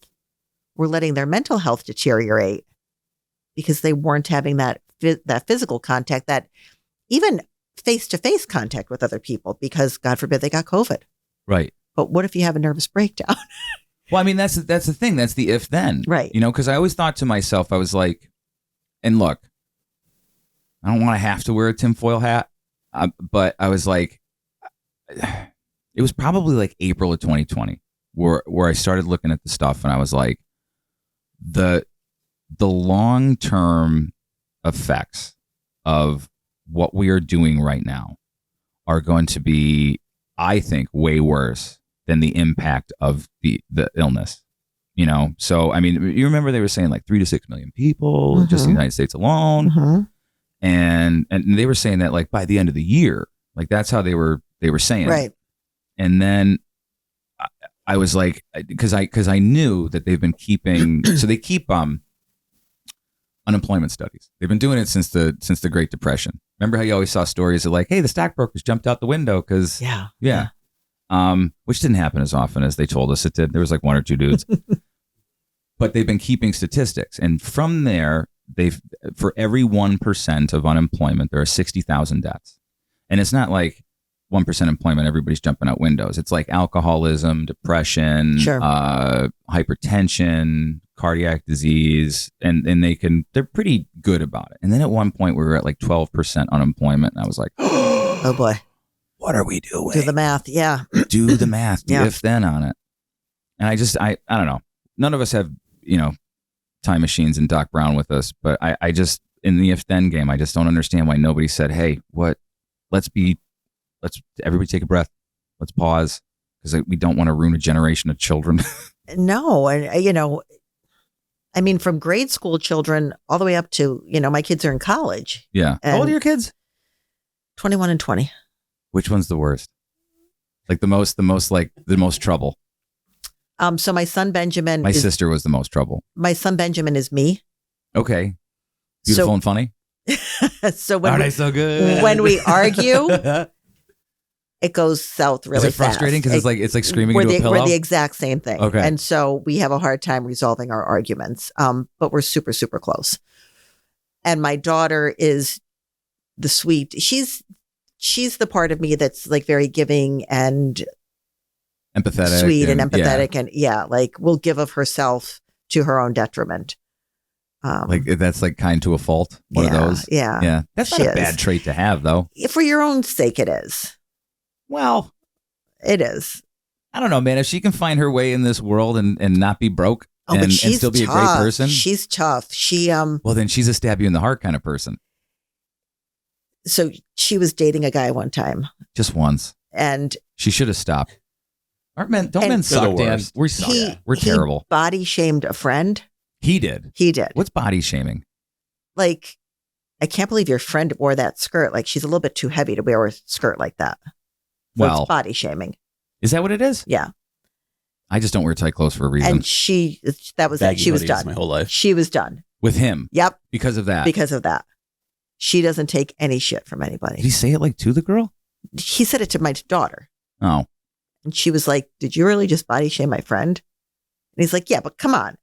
were letting their mental health deteriorate because they weren't having that physical contact, that even face-to-face contact with other people, because God forbid they got COVID. Right. But what if you have a nervous breakdown? Well, I mean, that's the thing. That's the if then. Right. Because I always thought to myself, I was like, and look, I don't want to have to wear a tinfoil hat, but I was like, it was probably like April of 2020 where I started looking at the stuff, and I was like, the long-term effects of what we are doing right now are going to be, I think, way worse than the impact of the illness. So I mean, you remember they were saying like 3 to 6 million people just in the United States alone, and they were saying that like by the end of the year, like that's how they were saying, right? And then I was like, because I knew that they've been keeping, so they keep unemployment studies. They've been doing it since the Great Depression. Remember how you always saw stories of like, hey, the stockbrokers jumped out the window because yeah. which didn't happen as often as they told us it did. There was like one or two dudes. But they've been keeping statistics. And from there, for every 1% of unemployment, there are 60,000 deaths. And it's not like 1% employment, everybody's jumping out windows. It's like alcoholism, depression, Sure. Hypertension, cardiac disease, and they're pretty good about it. And then at one point we were at like 12% unemployment, and I was like, Oh boy. What are we doing? Do the math. Yeah. Do the math. Yeah. If then on it. And I don't know. None of us have, time machines and Doc Brown with us, but I just, in the if then game, I just don't understand why nobody said, hey, let's everybody take a breath. Let's pause, because we don't want to ruin a generation of children. No. And, I mean, from grade school children all the way up to, my kids are in college. Yeah. How old are your kids? 21 and 20. Which one's the worst? Like the most trouble. So my son Benjamin. My sister was the most trouble. My son Benjamin is me. Okay. Beautiful and funny. So when Aren't I so good? when we argue, it goes south really fast. Is it frustrating because it's like screaming into a pillow? We're the exact same thing. Okay. And so we have a hard time resolving our arguments. But we're super, super close. And my daughter is the sweet. She's the part of me that's like very giving and empathetic, sweet and empathetic, and like will give of herself to her own detriment. Like that's like kind to a fault. One of those. Yeah. That's not a bad trait to have, though. For your own sake, it is. Well, it is. I don't know, man. If she can find her way in this world and not be broke and still be tough. a great person, she's tough. Well, then she's a stab you in the heart kind of person. So she was dating a guy one time. Just once. And she should have stopped. Don't men suck, Dan? We suck. We're terrible. He body shamed a friend. He did. What's body shaming? Like, I can't believe your friend wore that skirt. Like, she's a little bit too heavy to wear a skirt like that. So it's body shaming. Is that what it is? Yeah. I just don't wear tight clothes for a reason. And she was done. My whole life. She was done. With him? Yep. Because of that? Because of that. She doesn't take any shit from anybody. Did he say it like to the girl? He said it to my daughter. Oh. And she was like, did you really just body shame my friend? And he's like, yeah, but come on.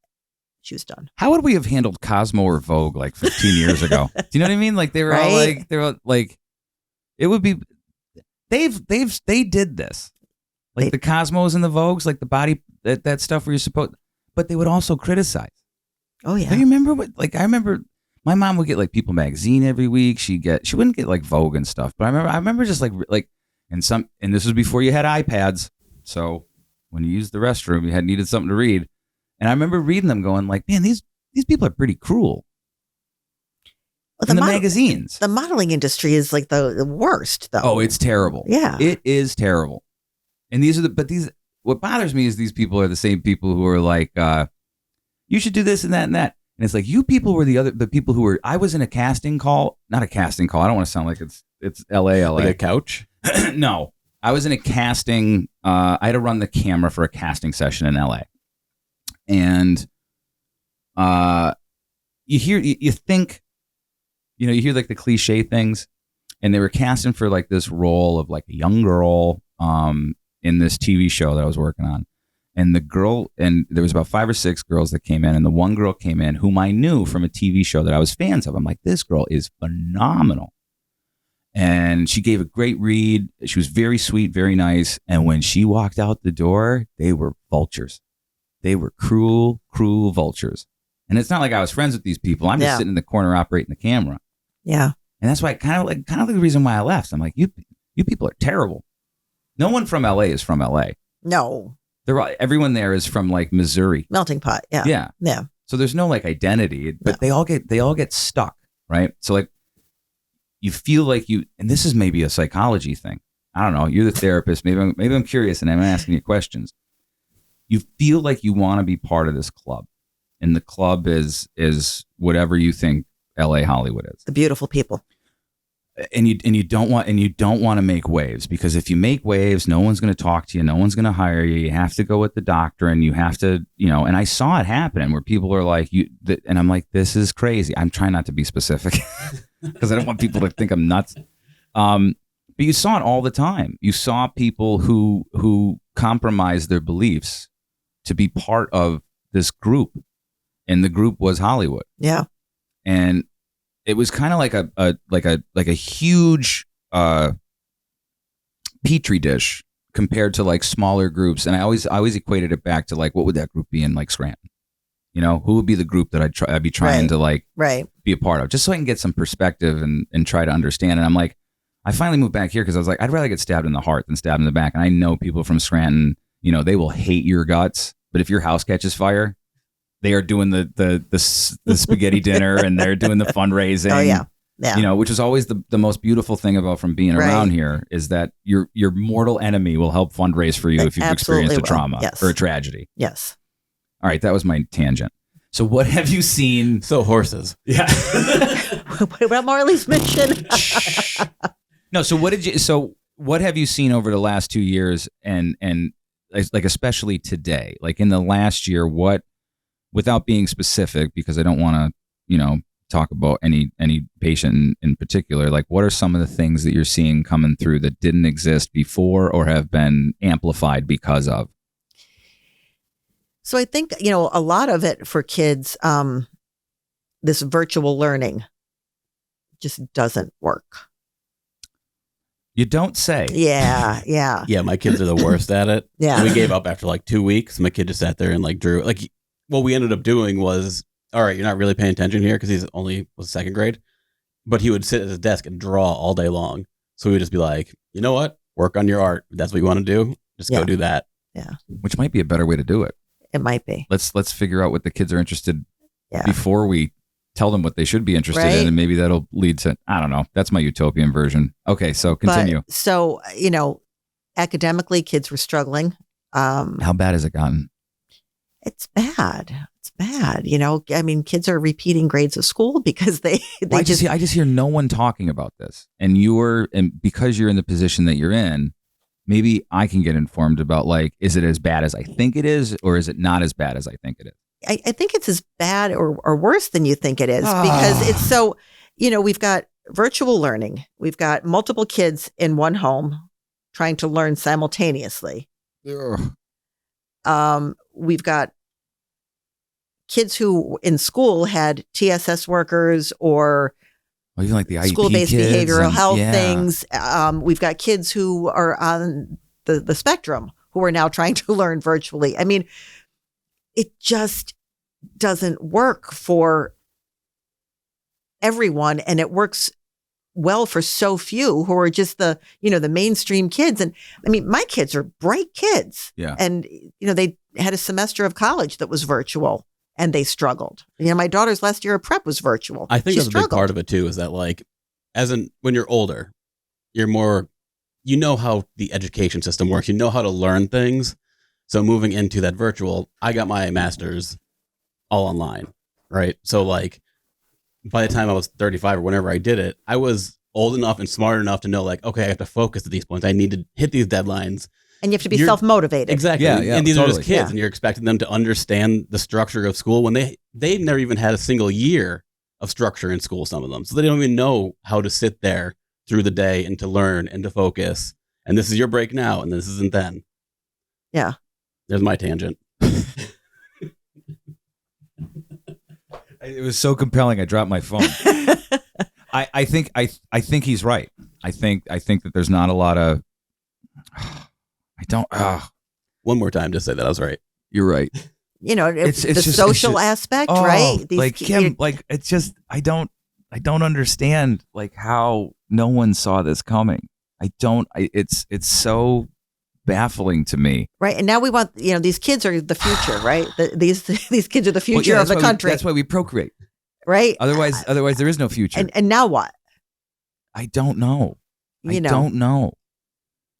She was done. How would we have handled Cosmo or Vogue like 15 years ago? Do you know what I mean? Like they were all like, it would be, they did this. Like the Cosmos and the Vogues, like the body, that stuff where you're supposed, but they would also criticize. Oh yeah. Do you remember I remember my mom would get like People magazine every week. She wouldn't get like Vogue and stuff, but I remember just like, and this was before you had iPads. So when you used the restroom, you needed something to read. And I remember reading them going like, man, these people are pretty cruel. Well, the magazines. The modeling industry is like the worst, though. Oh, it's terrible. Yeah. It is terrible. And what bothers me is these people are the same people who are like, you should do this and that and that. And it's like, you people were the people who were, I was in a casting call, not a casting call. I don't want to sound like it's LA. Like a couch? No, I was in a casting. I had to run the camera for a casting session in LA. And you hear like the cliche things, and they were casting for like this role of like a young girl in this TV show that I was working on. And there was about 5 or 6 girls that came in, and the one girl came in whom I knew from a TV show that I was fans of. I'm like, this girl is phenomenal. And she gave a great read. She was very sweet, very nice. And when she walked out the door, they were vultures. They were cruel, cruel vultures. And it's not like I was friends with these people. I'm just sitting in the corner operating the camera. Yeah. And that's why kind of like the reason why I left. I'm like, you people are terrible. No one from LA is from LA. No. Everyone there is from like Missouri. Melting pot. Yeah. Yeah. Yeah. So there's no like identity, but they all get stuck, right? So like you feel like and this is maybe a psychology thing. I don't know. You're the therapist. Maybe I'm curious and I'm asking you questions. You feel like you want to be part of this club, and the club is whatever you think LA Hollywood is. The beautiful people. And you don't want to make waves, because if you make waves, no one's going to talk to you, no one's going to hire you. You have to go with the doctor, and you have to, and I saw it happen where people are like, and I'm like, this is crazy. I'm trying not to be specific because I don't want people to think I'm nuts. But you saw it all the time. You saw people who compromised their beliefs to be part of this group, and the group was Hollywood. Yeah. And it was kind of like a huge petri dish compared to like smaller groups. And I always equated it back to like, what would that group be in like Scranton? You know, who would be the group that I'd be trying to like be a part of, just so I can get some perspective and try to understand. And I'm like, I finally moved back here because I was like, I'd rather get stabbed in the heart than stabbed in the back. And I know people from Scranton, you know, they will hate your guts, but if your house catches fire, they are doing the spaghetti dinner and they're doing the fundraising. Oh yeah. Yeah. You know, which is always the most beautiful thing about from being around here is that your mortal enemy will help fundraise for you if you've experienced a trauma or a tragedy. Yes. All right, that was my tangent. So what have you seen? So horses. Yeah. What about Marley's Mission? No, so what have you seen over the last 2 years and like especially today? Like in the last year, what, without being specific because I don't want to, you know, talk about any patient in particular, like what are some of the things that you're seeing coming through that didn't exist before or have been amplified because of? So I think, you know, a lot of it for kids, this virtual learning just doesn't work. You don't say. Yeah. Yeah. Yeah. My kids are the worst at it. Yeah. We gave up after like 2 weeks. My kid just sat there and like drew. Like what we ended up doing was, all right, you're not really paying attention here because he's only was second grade, but he would sit at his desk and draw all day long. So we would just be like, you know what? Work on your art. If that's what you want to do. Just go do that. Yeah. Which might be a better way to do it. It might be. Let's figure out what the kids are interested before we tell them what they should be interested in, and maybe that'll lead to, I don't know. That's my utopian version. Okay, so continue. But, so, you know, academically, kids were struggling. How bad has it gotten? It's bad. It's bad. You know, I mean, kids are repeating grades of school because I just hear no one talking about this, and because you're in the position that you're in, maybe I can get informed about, like, is it as bad as I think it is, or is it not as bad as I think it is? I think it's as bad or worse than you think it is because it's so, you know, we've got virtual learning. We've got multiple kids in one home trying to learn simultaneously. We've got kids who in school had TSS workers or even like the IEP school-based kids behavioral health things. We've got kids who are on the spectrum who are now trying to learn virtually. I mean, it just doesn't work for everyone, and it works well for so few who are just the mainstream kids. And I mean, my kids are bright kids. Yeah. And, you know, they had a semester of college that was virtual and they struggled. You know, my daughter's last year of prep was virtual. I think that's a big part of it too, is that like, when you're older, you're more, you know how the education system works, you know how to learn things. So moving into that virtual, I got my master's all online, right? So like, by the time I was 35 or whenever I did it, I was old enough and smart enough to know, like, okay, I have to focus at these points. I need to hit these deadlines. And you have to be self-motivated. Exactly. Yeah, and these are just kids, and you're expecting them to understand the structure of school when they've never even had a single year of structure in school, some of them. So they don't even know how to sit there through the day and to learn and to focus. And this is your break now, and this isn't then. Yeah. There's my tangent. It was so compelling. I dropped my phone. I think he's right. I think that there's not a lot of. One more time to say that I was right. You're right. You know, it's the social aspect, right? Kim, it's just I don't understand like how no one saw this coming. It's so baffling to me. Right. And now we want, you know, these kids are the future, right? These kids are the future of the country. That's why we procreate. Right. Otherwise there is no future. And now what? I don't know. I don't know.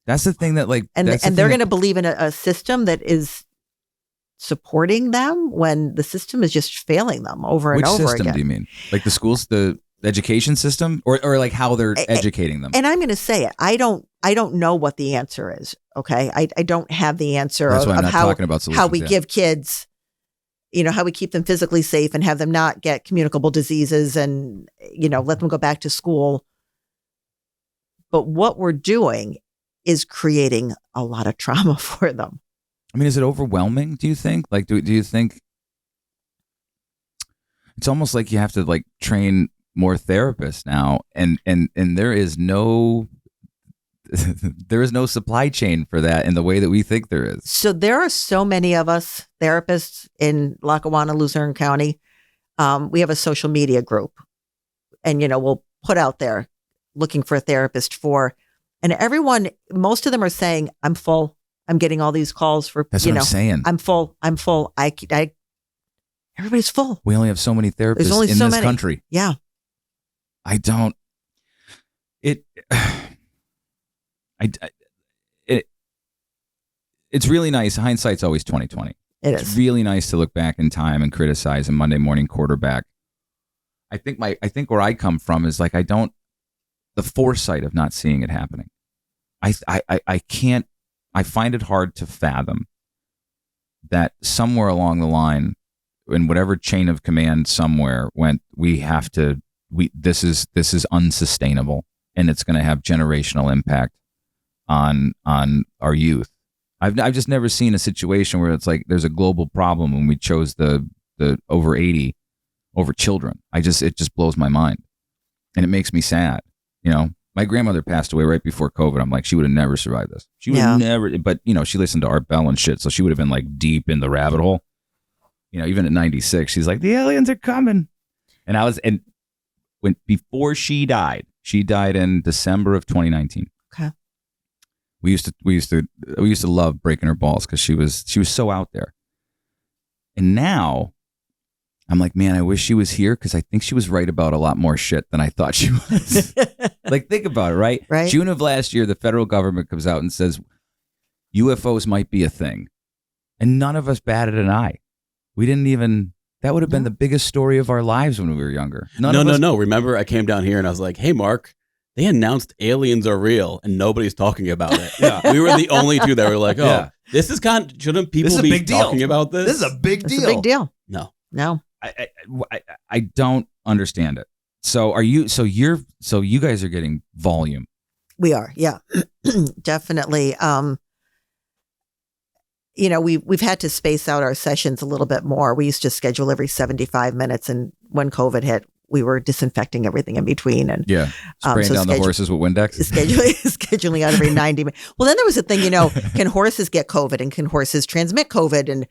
That's the thing that like, and they're going to believe in a system that is supporting them when the system is just failing them over and over again. Which system do you mean? Like the schools, the education system, or like how they're educating them? And I'm going to say it. I don't know what the answer is. Okay. I don't have the answer of how we give kids, you know, how we keep them physically safe and have them not get communicable diseases and, you know, let them go back to school. But what we're doing is creating a lot of trauma for them. I mean, is it overwhelming, do you think? Like, do you think it's almost like you have to like train more therapists now, and there is no supply chain for that in the way that we think there is. So there are so many of us therapists in Lackawanna, Luzerne County. We have a social media group, and we'll put out there looking for a therapist for, and most of them are saying, I'm full. I'm getting all these calls for, That's what I'm saying. I'm full. Everybody's full. We only have so many therapists There's only in so this many. country. Yeah. It's really nice. Hindsight's always 20/20. It's really nice to look back in time and criticize a Monday morning quarterback. I think where I come from is like, the foresight of not seeing it happening. I find it hard to fathom that somewhere along the line, in whatever chain of command somewhere went, this is unsustainable, and it's going to have generational impact on our youth. I've just never seen a situation where it's like there's a global problem when we chose the over 80 over children. it just blows my mind, and it makes me sad. My grandmother passed away right before COVID. I'm like, she would have never survived this. She would have never, but she listened to Art Bell and shit, so she would have been like deep in the rabbit hole. Even at 96, she's like, the aliens are coming. And before she died in December of 2019. Okay. We used to love breaking her balls because she was so out there. And now I'm like, man, I wish she was here, because I think she was right about a lot more shit than I thought she was. Like, think about it, right? Right. June of last year, the federal government comes out and says UFOs might be a thing. And none of us batted an eye. We didn't even, that would have been the biggest story of our lives when we were younger. No. Remember, I came down here and I was like, hey, Mark, they announced aliens are real and nobody's talking about it. Yeah. We were the only two that were like, this is shouldn't people be talking about this? This is a big deal. It's a big deal. No. I don't understand it. So you guys are getting volume. We are. Yeah, definitely. We've had to space out our sessions a little bit more. We used to schedule every 75 minutes, and when COVID hit, we were disinfecting everything in between, and spraying down the horses with Windex. Scheduling out every 90 minutes. Well, then there was a thing, can horses get COVID, and can horses transmit COVID? And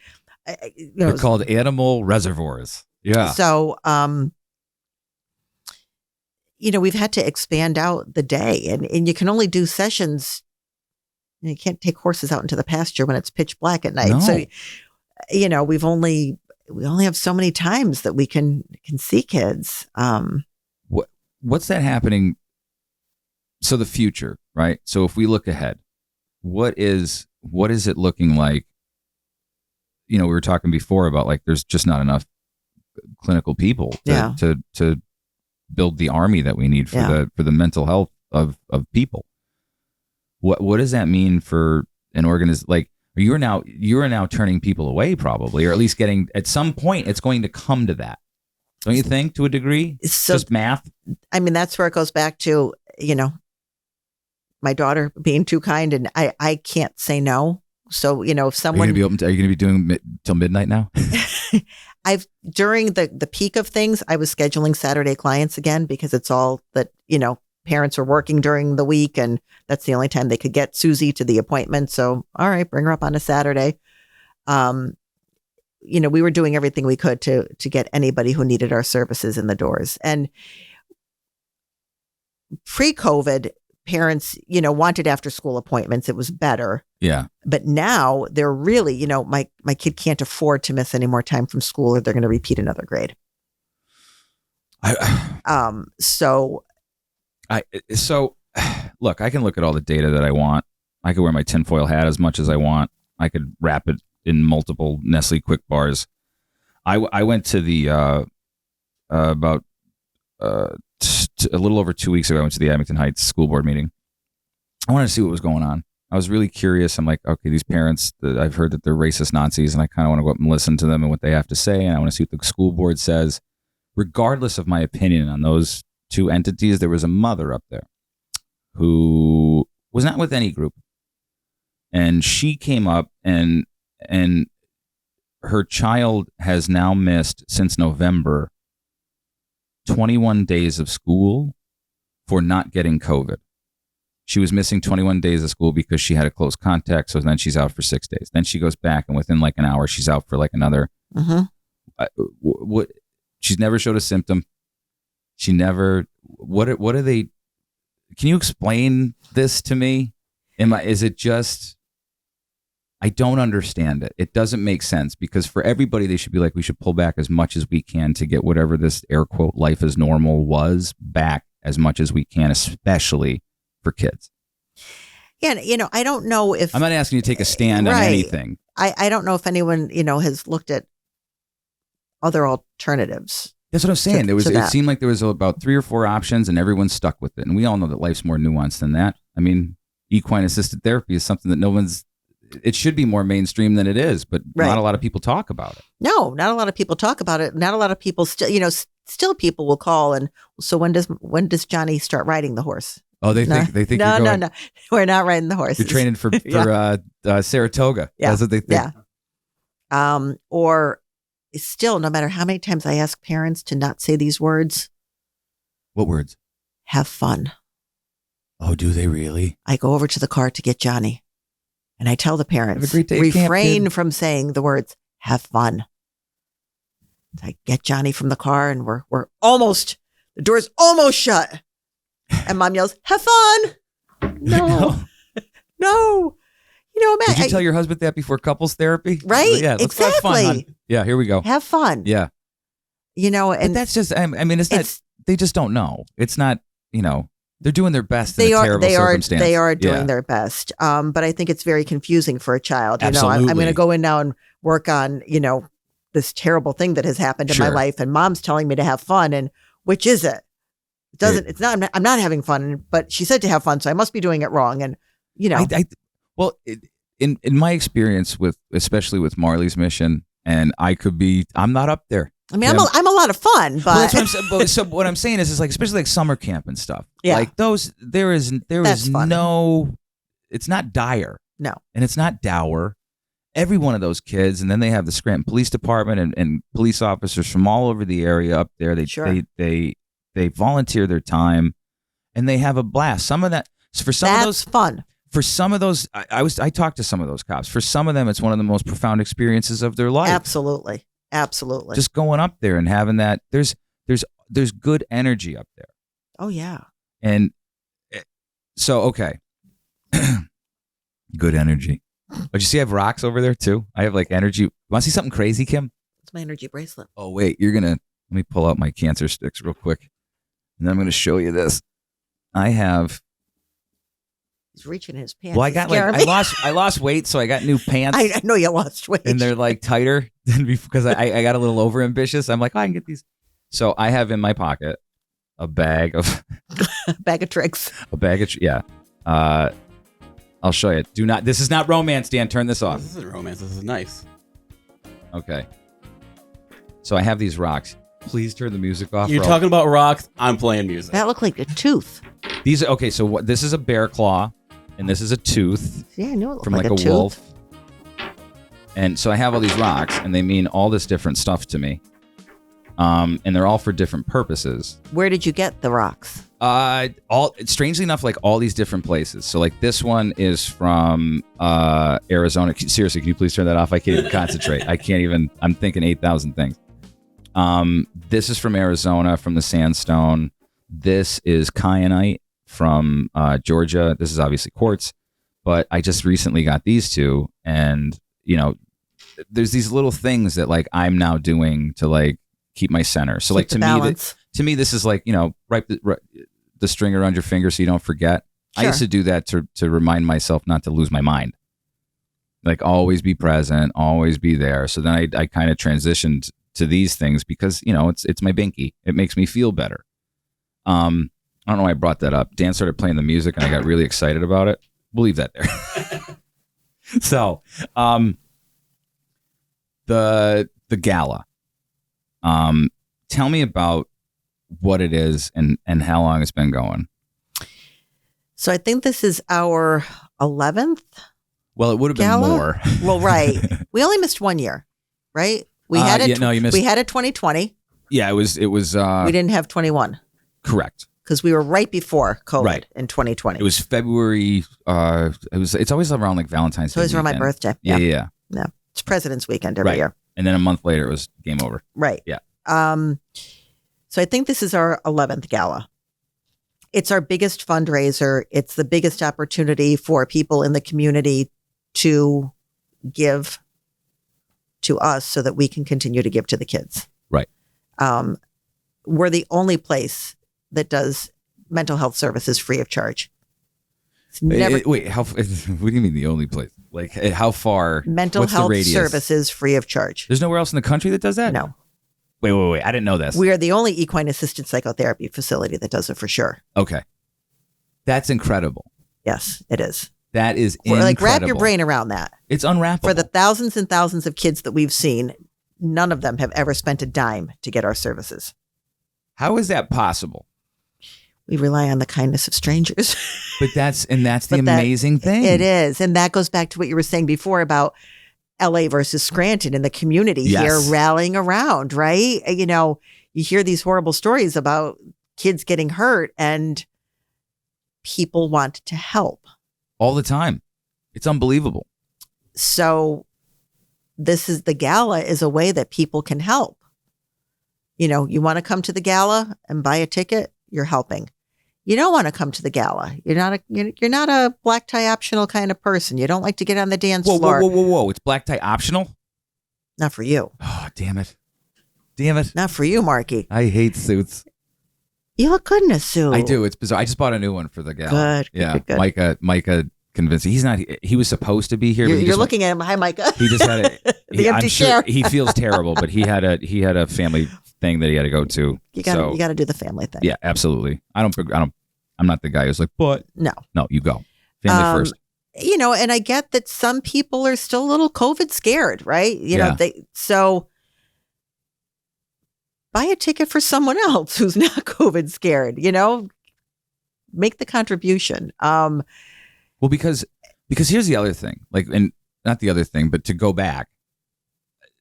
they're called animal reservoirs. Yeah. So, we've had to expand out the day, and you can only do sessions. You can't take horses out into the pasture when it's pitch black at night. No. So, we only have so many times that we can see kids. What's that happening? So the future, right? So if we look ahead, what is it looking like? We were talking before about like there's just not enough clinical people to build the army that we need for the mental health of people. What does that mean for an organization? Like you are now turning people away, probably, or at least getting, at some point it's going to come to that. Don't you think, to a degree? So, just math. I mean, that's where it goes back to, my daughter being too kind, and I can't say no. So, if someone, are you going to be doing till midnight now? During the peak of things, I was scheduling Saturday clients again, because it's all that, parents are working during the week, and that's the only time they could get Susie to the appointment. So, all right, bring her up on a Saturday. We were doing everything we could to get anybody who needed our services in the doors. And pre-COVID, parents, wanted after school appointments. It was better. Yeah. But now they're really, my kid can't afford to miss any more time from school, or they're going to repeat another grade. So look, I can look at all the data that I want. I could wear my tinfoil hat as much as I want. I could wrap it in multiple Nestle Quick Bars. I went to the a little over 2 weeks ago. I went to the Abington Heights School Board meeting. I wanted to see what was going on. I was really curious. I'm like, okay, these parents, I've heard that they're racist Nazis, and I kind of want to go up and listen to them and what they have to say, and I want to see what the school board says. Regardless of my opinion on those two entities, there was a mother up there who was not with any group. And she came up and her child has now missed since November 21 days of school for not getting COVID. She was missing 21 days of school because she had a close contact. So then she's out for 6 days. Then she goes back, and within like an hour, she's out for like another. What? She's never showed a symptom. She never. What are they? Can you explain this to me? Is it just? I don't understand it. It doesn't make sense, because for everybody, they should be like, we should pull back as much as we can to get whatever this air quote life as normal was back as much as we can, especially for kids. Yeah, I don't know if... I'm not asking you to take a stand on anything. I don't know if anyone, has looked at other alternatives. That's what I'm saying. It seemed like there was about 3 or 4 options, and everyone stuck with it. And we all know that life's more nuanced than that. I mean, equine-assisted therapy is something that it should be more mainstream than it is, but not a lot of people talk about it. No, not a lot of people talk about it. Not a lot of people still people will call and, so when does Johnny start riding the horse? Oh, they think no, we're not riding the horse. You're training for Saratoga. Yeah. That's what they think. Yeah. Or still, no matter how many times I ask parents to not say these words. What words? Have fun. Oh, do they really? I go over to the car to get Johnny, and I tell the parents, have a great day, refrain from saying the words, have fun. I get Johnny from the car, and we're almost, the door's almost shut. And Mom yells, have fun. No. No. Matt. Did you tell your husband that before couples therapy? Right? Yeah, let's have fun, hon. Yeah, here we go. Have fun. Yeah. And but that's just, I mean, it's not, they just don't know. It's not, they're doing their best in a terrible circumstance. They are doing their best. But I think it's very confusing for a child. Absolutely. I'm going to go in now and work on, this terrible thing that has happened in my life. And Mom's telling me to have fun. And which is it? It doesn't, it's not, I'm not having fun, but she said to have fun. So I must be doing it wrong. And, well, in my experience especially with Marley's Mission, and I'm not up there. I mean, I'm a lot of fun, but well, that's what I'm, so what I'm saying is like, especially like summer camp and stuff. Yeah. Like there is no, it's not dire. No. And it's not dour. Every one of those kids, and then they have the Scranton Police Department and police officers from all over the area up there. They volunteer their time, and they have a blast. Some of that, for some of those, fun. For some of those, I talked to some of those cops. For some of them, it's one of the most profound experiences of their life. Absolutely. Just going up there and having that. There's good energy up there. Oh yeah. And so okay, good energy. But you see, I have rocks over there too. I have like energy. Want to see something crazy, Kim? It's my energy bracelet. Oh wait, let me pull out my cancer sticks real quick, and then I'm gonna show you this. I have. He's reaching in his pants. Well, I lost weight, so I got new pants. I know you lost weight, and they're like tighter because I got a little over ambitious. I'm like, I can get these. So I have in my pocket a bag of tricks. A bag of I'll show you. This is not romance, Dan. Turn this off. This isn't romance. This is nice. Okay. So I have these rocks. Please turn the music off. You're talking about rocks. I'm playing music. That looked like a tooth. So this is a bear claw, and this is a tooth. Yeah, I knew it looked from like a wolf. And so I have all these rocks, and they mean all this different stuff to me. And they're all for different purposes. Where did you get the rocks? Strangely enough, like all these different places. So like this one is from Arizona. Seriously, can you please turn that off? I can't even concentrate. I'm thinking 8,000 things. This is from Arizona, from the sandstone. This is kyanite from Georgia. This is obviously quartz, but I just recently got these two, and there's these little things that like I'm now doing to like keep my center. So like to me, this is like write the string around your finger so you don't forget. Sure. I used to do that to remind myself not to lose my mind. Like always be present, always be there. So then I kind of transitioned to these things because it's my binky. It makes me feel better. I don't know why I brought that up. Dan started playing the music and I got really excited about it. We'll leave that there. So, the gala. Tell me about what it is and how long it's been going. So I think this is our 11th. Well, it would have been Gala? more. Well, right. We only missed 1 year, right? We had it. Yeah, no, you missed. We had it 2020. Yeah, it was. We didn't have 21 correct. because we were right before COVID Right. in 2020. It was February. It's always around like Valentine's Day. So it was around my weekend. birthday. Yeah. No, it's President's Weekend every Right. year. And then a month later, it was game over. Right. Yeah. So I think this is our 11th gala. It's our biggest fundraiser. It's the biggest opportunity for people in the community to give to us so that we can continue to give to the kids. Right. We're the only place that does mental health services free of charge. It's never Wait, what do you mean the only place? Like how far? mental what's health the radius? services free of charge. There's nowhere else in the country that does that? No. Wait. I didn't know this. We are the only equine-assisted psychotherapy facility that does it for sure. Okay. That's incredible. Yes, it is. That is Like incredible. wrap your brain around that. It's unwrappable. For the thousands and thousands of kids that we've seen, none of them have ever spent a dime to get our services. How is that possible? We rely on the kindness of strangers. But that's the But that- amazing thing. It is. And that goes back to what you were saying before about LA versus Scranton and the community Yes. here rallying around, right? You know, you hear these horrible stories about kids getting hurt and people want to help. All the time. It's unbelievable. So the gala is a way that people can help. You know, you want to come to the gala and buy a ticket, you're helping. You don't want to come to the gala. You're not a black tie optional kind of person. You don't like to get on the dance floor. Whoa. It's black tie optional? Not for you. Oh, damn it. Damn it. Not for you, Marky. I hate suits. You look good in a suit. I do. It's bizarre. I just bought a new one for the gala. Good. Yeah. Good. Micah convinced me. He's not. He was supposed to be here. You're, but he you're just looking at him. Hi, Micah. He just had a The empty I'm sure chair. he feels terrible, but he had a family thing that he had to go to. You got to do the family thing. Yeah, absolutely. I'm not the guy who's like, but No, you go. Family first. You know, and I get that some people are still a little COVID scared, right? You know, so buy a ticket for someone else who's not COVID scared, you know, make the contribution. Well, because here's the other thing, like, and not the other thing, but to go back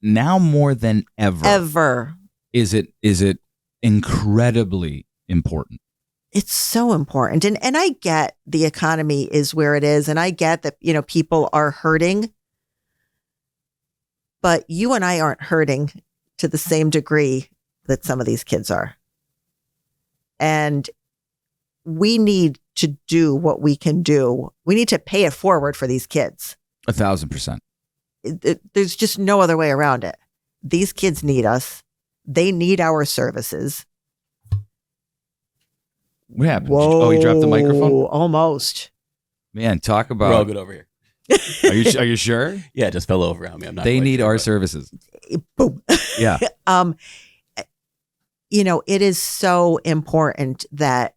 now more than ever, is it incredibly important. It's so important. And I get the economy is where it is. And I get that, you know, people are hurting. But you and I aren't hurting to the same degree that some of these kids are. And we need to do what we can do. We need to pay it forward for these kids. 1,000%. There's just no other way around it. These kids need us. They need our services. What happened? Whoa, Oh, you dropped the microphone? Almost. Man, talk We're all about. good over here. Are you sure? Yeah, it just fell over on me. I'm not. They quite need sure, our but- services. Boom. Yeah. You know, it is so important that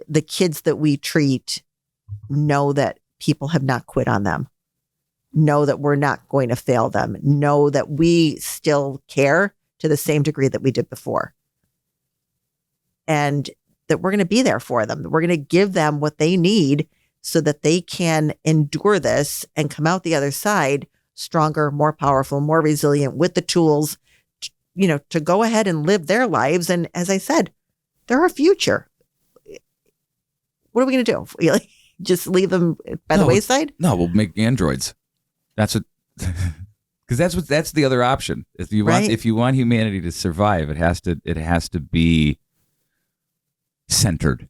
the kids that we treat know that people have not quit on them, know that we're not going to fail them, know that we still care to the same degree that we did before. And that we're going to be there for them. We're going to give them what they need so that they can endure this and come out the other side stronger, more powerful, more resilient with the tools, you know, to go ahead and live their lives. And as I said, they're our future. What are we going to do? Really? Just leave them by the wayside? No, we'll make androids. That's what, because that's the other option. If you want humanity to survive, it has to be centered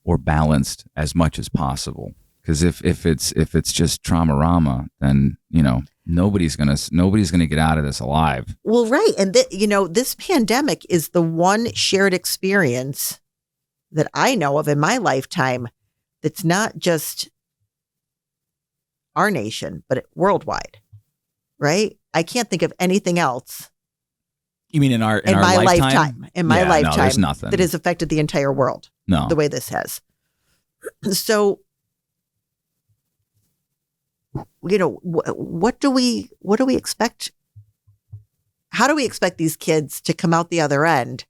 or balanced as much as possible. Because if it's just trauma-rama, then you know nobody's gonna get out of this alive. Well, right, and this pandemic is the one shared experience that I know of in my lifetime that's not just our nation, but worldwide. Right? I can't think of anything else. You mean in my lifetime? In my lifetime, no, there's nothing that has affected the entire world. No, the way this has. So, you know, what do we expect? How do we expect these kids to come out the other end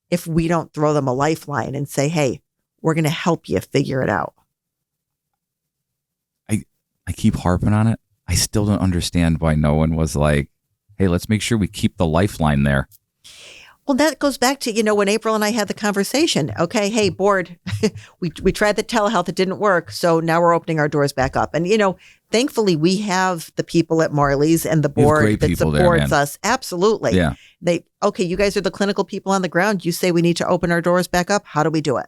if we don't throw them a lifeline and say, hey, We're going to help you figure it out. I keep harping on it. I still don't understand why no one was like, hey, let's make sure we keep the lifeline there. Well, that goes back to, when April and I had the conversation. Okay, hey, board, we tried the telehealth. It didn't work. So now we're opening our doors back up. And, thankfully, we have the people at Marleys and the board that supports us. Absolutely. Yeah. You guys are the clinical people on the ground. You say we need to open our doors back up. How do we do it?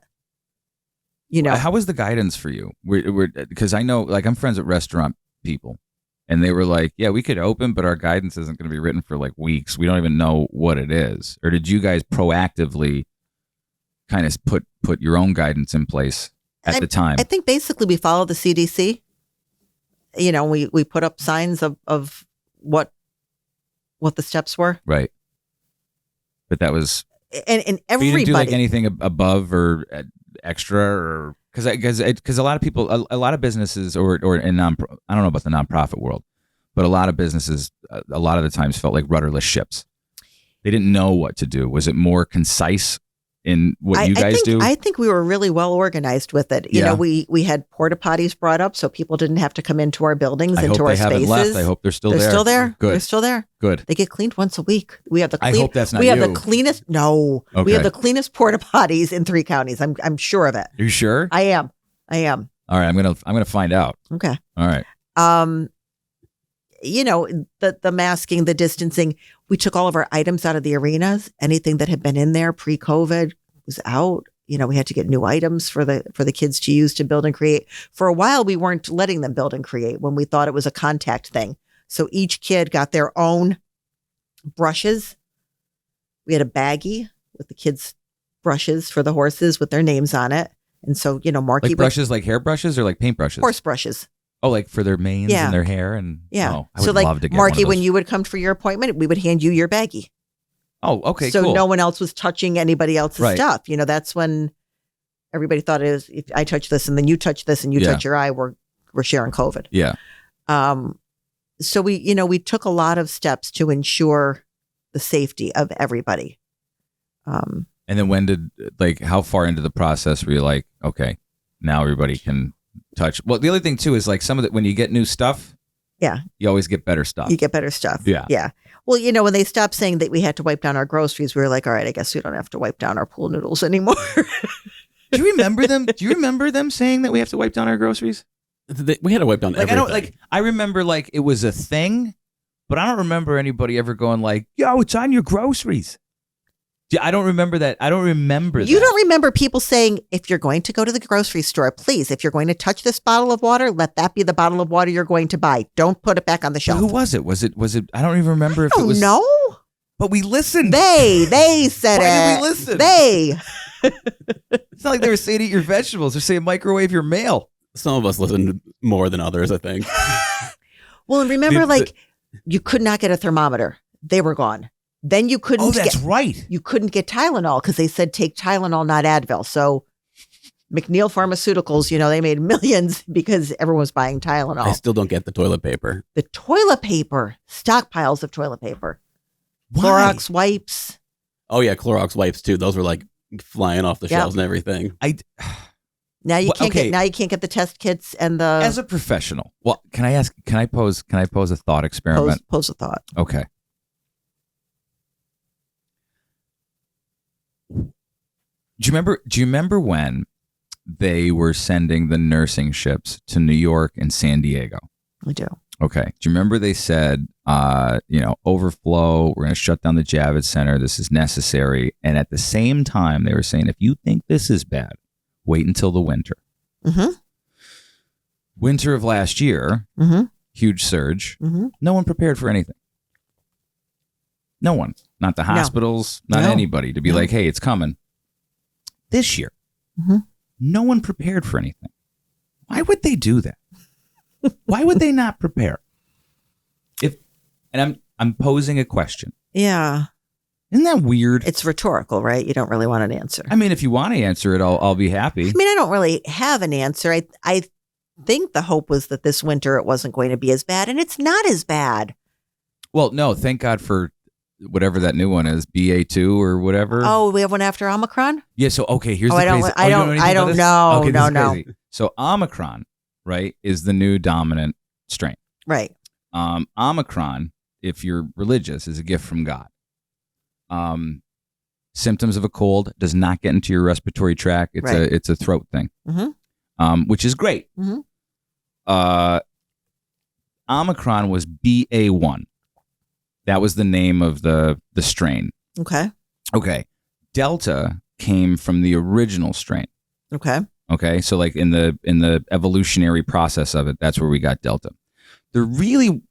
How was the guidance for you? Because I know, I'm friends with restaurant people, and they were like, yeah, we could open, but our guidance isn't going to be written for weeks. We don't even know what it is. Or did you guys proactively kind of put your own guidance in place at the time? I think basically we follow the CDC. We put up signs of what the steps were. Right. But that was... And everybody... You didn't do anything above or extra, or because a lot of people, a lot of businesses, or in I don't know about the nonprofit world, but a lot of businesses, a lot of the times felt like rudderless ships. They didn't know what to do. Was it more concise in what you guys do? I think we were really well organized with it. We had porta potties brought up so people didn't have to come into our buildings, into our spaces. I hope they haven't left. I hope they're still there. They're still there. Good. They're still there. Good. They get cleaned once a week. We have the I hope that's not we have you. the cleanest. No. Okay. We have the cleanest porta potties in 3 counties. I'm sure of it. Are you sure? I am. All right, I'm gonna find out. Okay. All right. The masking, the distancing. We took all of our items out of the arenas. Anything that had been in there pre-COVID was out. We had to get new items for the kids to use to build and create. For a while, we weren't letting them build and create when we thought it was a contact thing. So each kid got their own brushes. We had a baggie with the kids' brushes for the horses with their names on it. And so, Marky brushes, like hair brushes or like paint brushes? Horse brushes. Oh, like for their manes and their hair? And yeah. I would love to get Marky, one of those. when you would come for your appointment, we would hand you your baggie. Oh, okay, so cool. no one else was touching anybody else's stuff. That's when everybody thought it was, if I touch this and then you touch this and you touch your eye, we're sharing COVID. Yeah. So we took a lot of steps to ensure the safety of everybody. And then how far into the process were you like, okay, now everybody can touch? Well, the other thing too is some of when you get new stuff, you always get better stuff. You get better stuff. Yeah. Yeah. Well, when they stopped saying that we had to wipe down our groceries, we were like, all right, I guess we don't have to wipe down our pool noodles anymore. Do you remember them? Do you remember them saying that we have to wipe down our groceries? We had to wipe down everything. I remember it was a thing, but I don't remember anybody ever going yo, it's on your groceries. I don't remember that. I don't remember that. You don't remember people saying, if you're going to go to the grocery store, please, if you're going to touch this bottle of water, let that be the bottle of water you're going to buy. Don't put it back on the shelf. Who was it? Was it? I don't even remember if it was. No. But we listened. They said Why it. did we listen? It's not like they were saying eat your vegetables. They're saying microwave your mail. Some of us listened more than others, I think. Well, and remember, you could not get a thermometer. They were gone. Then you couldn't. Oh, that's right. You couldn't get Tylenol because they said take Tylenol, not Advil. So McNeil Pharmaceuticals, they made millions because everyone was buying Tylenol. I still don't get the toilet paper. The toilet paper, stockpiles of toilet paper. Why? Clorox wipes. Oh yeah, Clorox wipes too. Those were flying off the shelves and everything. Now you can't get. Now you can't get the test kits and the. As a professional, well, can I pose a thought experiment? Pose a thought. Okay. Do you remember when they were sending the nursing ships to New York and San Diego? I do. Okay. Do you remember they said, overflow, we're going to shut down the Javits Center. This is necessary. And at the same time, they were saying, if you think this is bad, wait until the winter. Mm-hmm. Winter of last year, huge surge. Mm-hmm. No one prepared for anything. No one. Not the hospitals, not anybody to be like, hey, it's coming. This year, no one prepared for anything. Why would they do that? Why would they not prepare? And I'm posing a question. Yeah. Isn't that weird? It's rhetorical, right? You don't really want an answer. I mean, if you want to answer it, I'll be happy. I mean, I don't really have an answer. I think the hope was that this winter it wasn't going to be as bad, and it's not as bad. Well, no, thank God for whatever that new one is, BA2 or whatever. Oh, we have one after Omicron? Yeah. So, okay, here's the I crazy. don't you know anything I about don't this? know. Okay, this No. is crazy. So Omicron, right, is the new dominant strain. Right. Omicron, if you're religious, is a gift from God. Symptoms of a cold does not get into your respiratory tract. It's a throat thing, which is great. Omicron was BA1. That was the name of the strain. Okay. Delta came from the original strain. Okay. So like in the evolutionary process of it, that's where we got Delta. They're really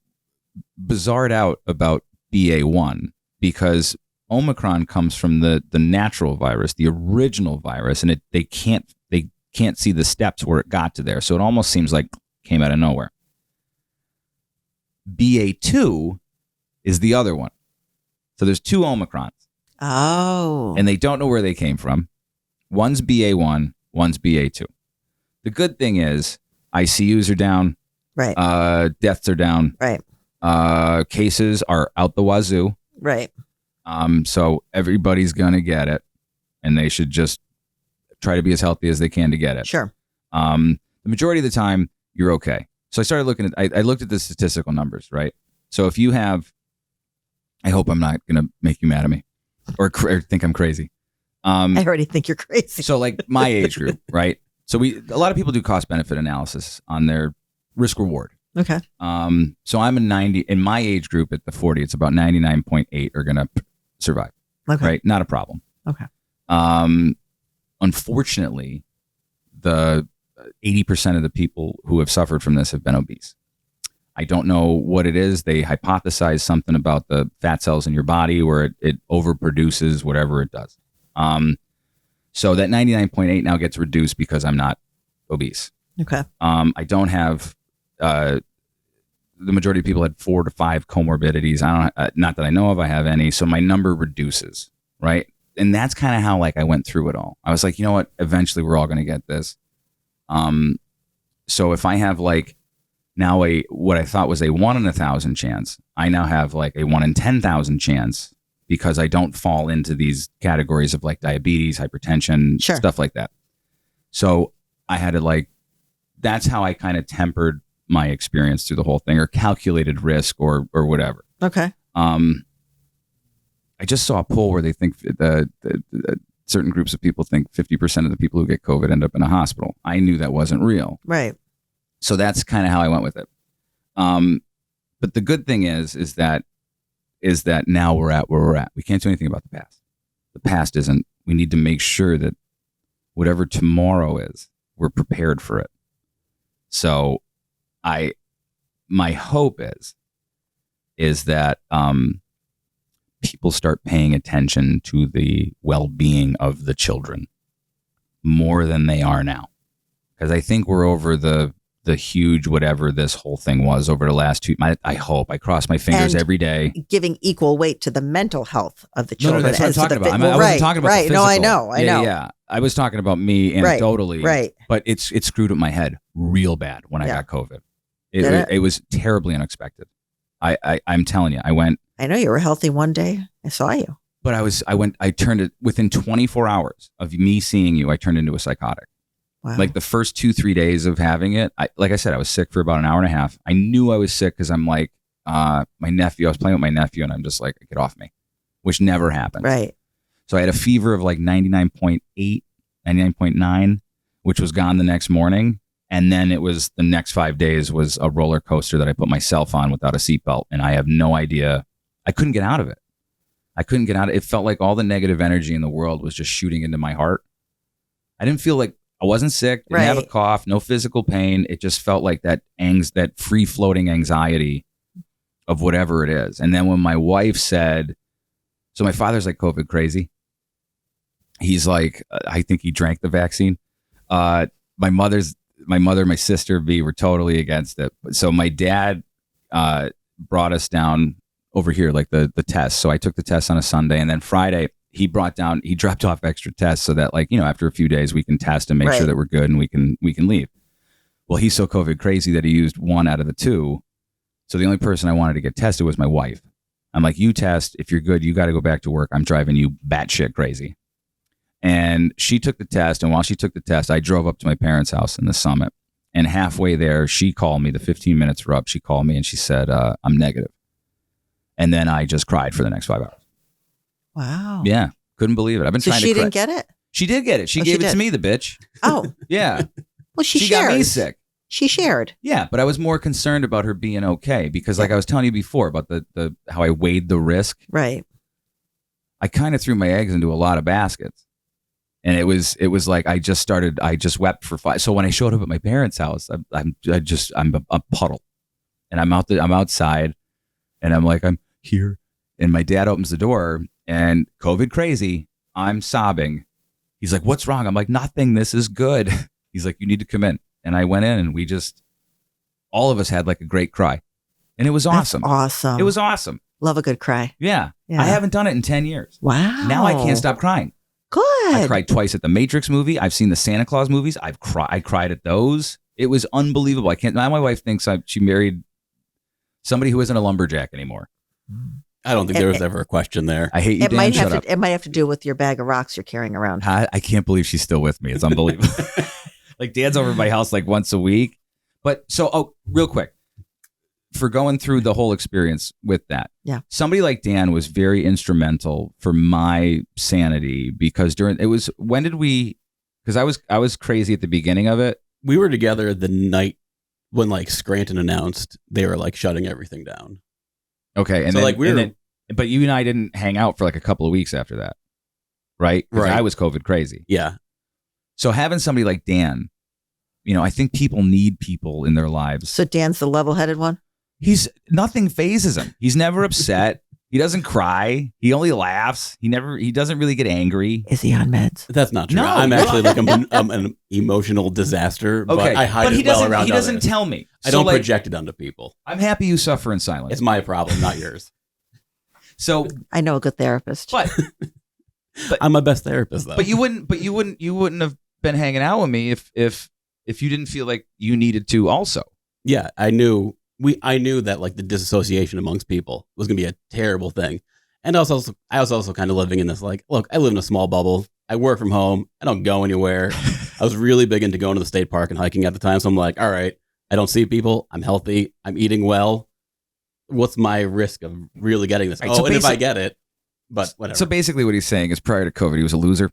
bizarred out about BA1 because Omicron comes from the natural virus, the original virus, and they can't see the steps where it got to there. So it almost seems like it came out of nowhere. BA2 is the other one. So there's two Omicrons. Oh. And they don't know where they came from. One's BA1, one's BA2. The good thing is ICUs are down. Right. Deaths are down. Right. Cases are out the wazoo. Right. So everybody's going to get it, and they should just try to be as healthy as they can to get it. Sure. The majority of the time, you're okay. So I started looking at, I looked at the statistical numbers, right? So if you have, I hope I'm not going to make you mad at me or think I'm crazy. I already think you're crazy. So like my age group, right? So a lot of people do cost benefit analysis on their risk reward. Okay. So I'm a 90 in my age group at the 40. It's about 99.8 are going to survive. Okay. Right. Not a problem. Okay. Unfortunately, the 80% of the people who have suffered from this have been obese. I don't know what it is. They hypothesize something about the fat cells in your body where it overproduces whatever it does. So that 99.8 now gets reduced because I'm not obese. Okay. I don't have, the majority of people had 4 to 5 comorbidities. I don't, not that I know of, I have any. So my number reduces, right? And that's kind of how like I went through it all. I was like, you know what? Eventually we're all going to get this. So if I have like now what I thought was a 1 in 1,000 chance, I now have like a 1 in 10,000 chance because I don't fall into these categories of like diabetes, hypertension, Sure. stuff like that. So I had to like, that's how I kind of tempered my experience through the whole thing, or calculated risk or whatever. Okay. I just saw a poll where they think the certain groups of people think 50% of the people who get COVID end up in a hospital. I knew that wasn't real. Right. So that's kind of how I went with it. But the good thing is that now we're at where we're at. We can't do anything about the past. The past isn't, we need to make sure that whatever tomorrow is, we're prepared for it. So my hope is that people start paying attention to the well-being of the children more than they are now. Because I think we're over the huge whatever this whole thing was over the last 2. I hope. I cross my fingers And every day. giving equal weight to the mental health of the children. No, that's what I'm as to talking the about. fit- I wasn't talking about the right. physical. No, I know. Yeah. I was talking about me anecdotally. Right. But it screwed with my head real bad when I got COVID. It was terribly unexpected. I'm telling you, I know you were healthy one day. I saw you. But I turned it within 24 hours of me seeing you. I turned into a psychotic. Wow. Like the first 2-3 days of having it, like I said, I was sick for about an hour and a half. I knew I was sick because I'm like, my nephew, I was playing with my nephew and I'm just like, get off me, which never happened. Right. So I had a fever of like 99.8, 99.9, which was gone the next morning. And then it was the next 5 days was a roller coaster that I put myself on without a seatbelt. And I have no idea. I couldn't get out of it. It felt like all the negative energy in the world was just shooting into my heart. I didn't feel like I wasn't sick, didn't have a cough, no physical pain. It just felt like that free floating anxiety of whatever it is. And then when my wife said, so my father's like COVID crazy. He's like, I think he drank the vaccine. My mother, my sister B were totally against it. So my dad brought us down over here, like the test. So I took the test on a Sunday, and then Friday he dropped off extra tests so that, like, you know, after a few days we can test and make sure that we're good and we can leave. Well, he's so COVID crazy that he used 1 out of the 2. So the only person I wanted to get tested was my wife. I'm like, you test. If you're good, you got to go back to work. I'm driving you batshit crazy. And she took the test. And while she took the test, I drove up to my parents' house in the Summit. And halfway there, she called me. The 15 minutes were up. She called me and she said, I'm negative. And then I just cried for the next 5 hours. Wow. Yeah. Couldn't believe it. I've been trying to she didn't get it? She did get it. She gave it to me, the bitch. Oh. Yeah. Well, she got me sick. She shared. Yeah, but I was more concerned about her being okay because like I was telling you before about the how I weighed the risk. Right. I kind of threw my eggs into a lot of baskets. And it was like I just wept for 5. So when I showed up at my parents' house, I'm a puddle. And I'm outside and I'm like, I'm here. And my dad opens the door and COVID crazy. I'm sobbing. He's like, what's wrong? I'm like, nothing. This is good. He's like, you need to come in. And I went in and we just, all of us had like a great cry. And it was awesome. That's awesome. It was awesome. Love a good cry. Yeah. I haven't done it in 10 years. Wow. Now I can't stop crying. Good. I cried twice at the Matrix movie. I've seen the Santa Claus movies. I cried at those. It was unbelievable. I can't, now my wife thinks she married somebody who isn't a lumberjack anymore. I don't think there was ever a question there. I hate you, Dan. Shut up. It might have to do with your bag of rocks you're carrying around. I can't believe she's still with me. It's unbelievable. Like Dan's over at my house like once a week. But so, real quick, for going through the whole experience with that. Yeah. Somebody like Dan was very instrumental for my sanity because because I was crazy at the beginning of it. We were together the night when like Scranton announced they were like shutting everything down. Okay. And so then, but you and I didn't hang out for like a couple of weeks after that. Right? Because I was COVID crazy. Yeah. So having somebody like Dan, I think people need people in their lives. So Dan's the level-headed one? Nothing phases him. He's never upset. He doesn't cry. He only laughs. He doesn't really get angry. Is he on meds? That's not true. No. I'm actually like an emotional disaster, but I hide it well around He doesn't others. tell me. I don't project it onto people. I'm happy you suffer in silence. It's my problem, not yours. So I know a good therapist. But I'm my best therapist though. But you wouldn't have been hanging out with me if you didn't feel like you needed to also. Yeah, I knew that like the disassociation amongst people was going to be a terrible thing. And I was also kind of living in this like, look, I live in a small bubble. I work from home. I don't go anywhere. I was really big into going to the state park and hiking at the time. So I'm like, all right, I don't see people. I'm healthy. I'm eating well. What's my risk of really getting this? Right, and if I get it, but whatever. So basically what he's saying is prior to COVID, he was a loser.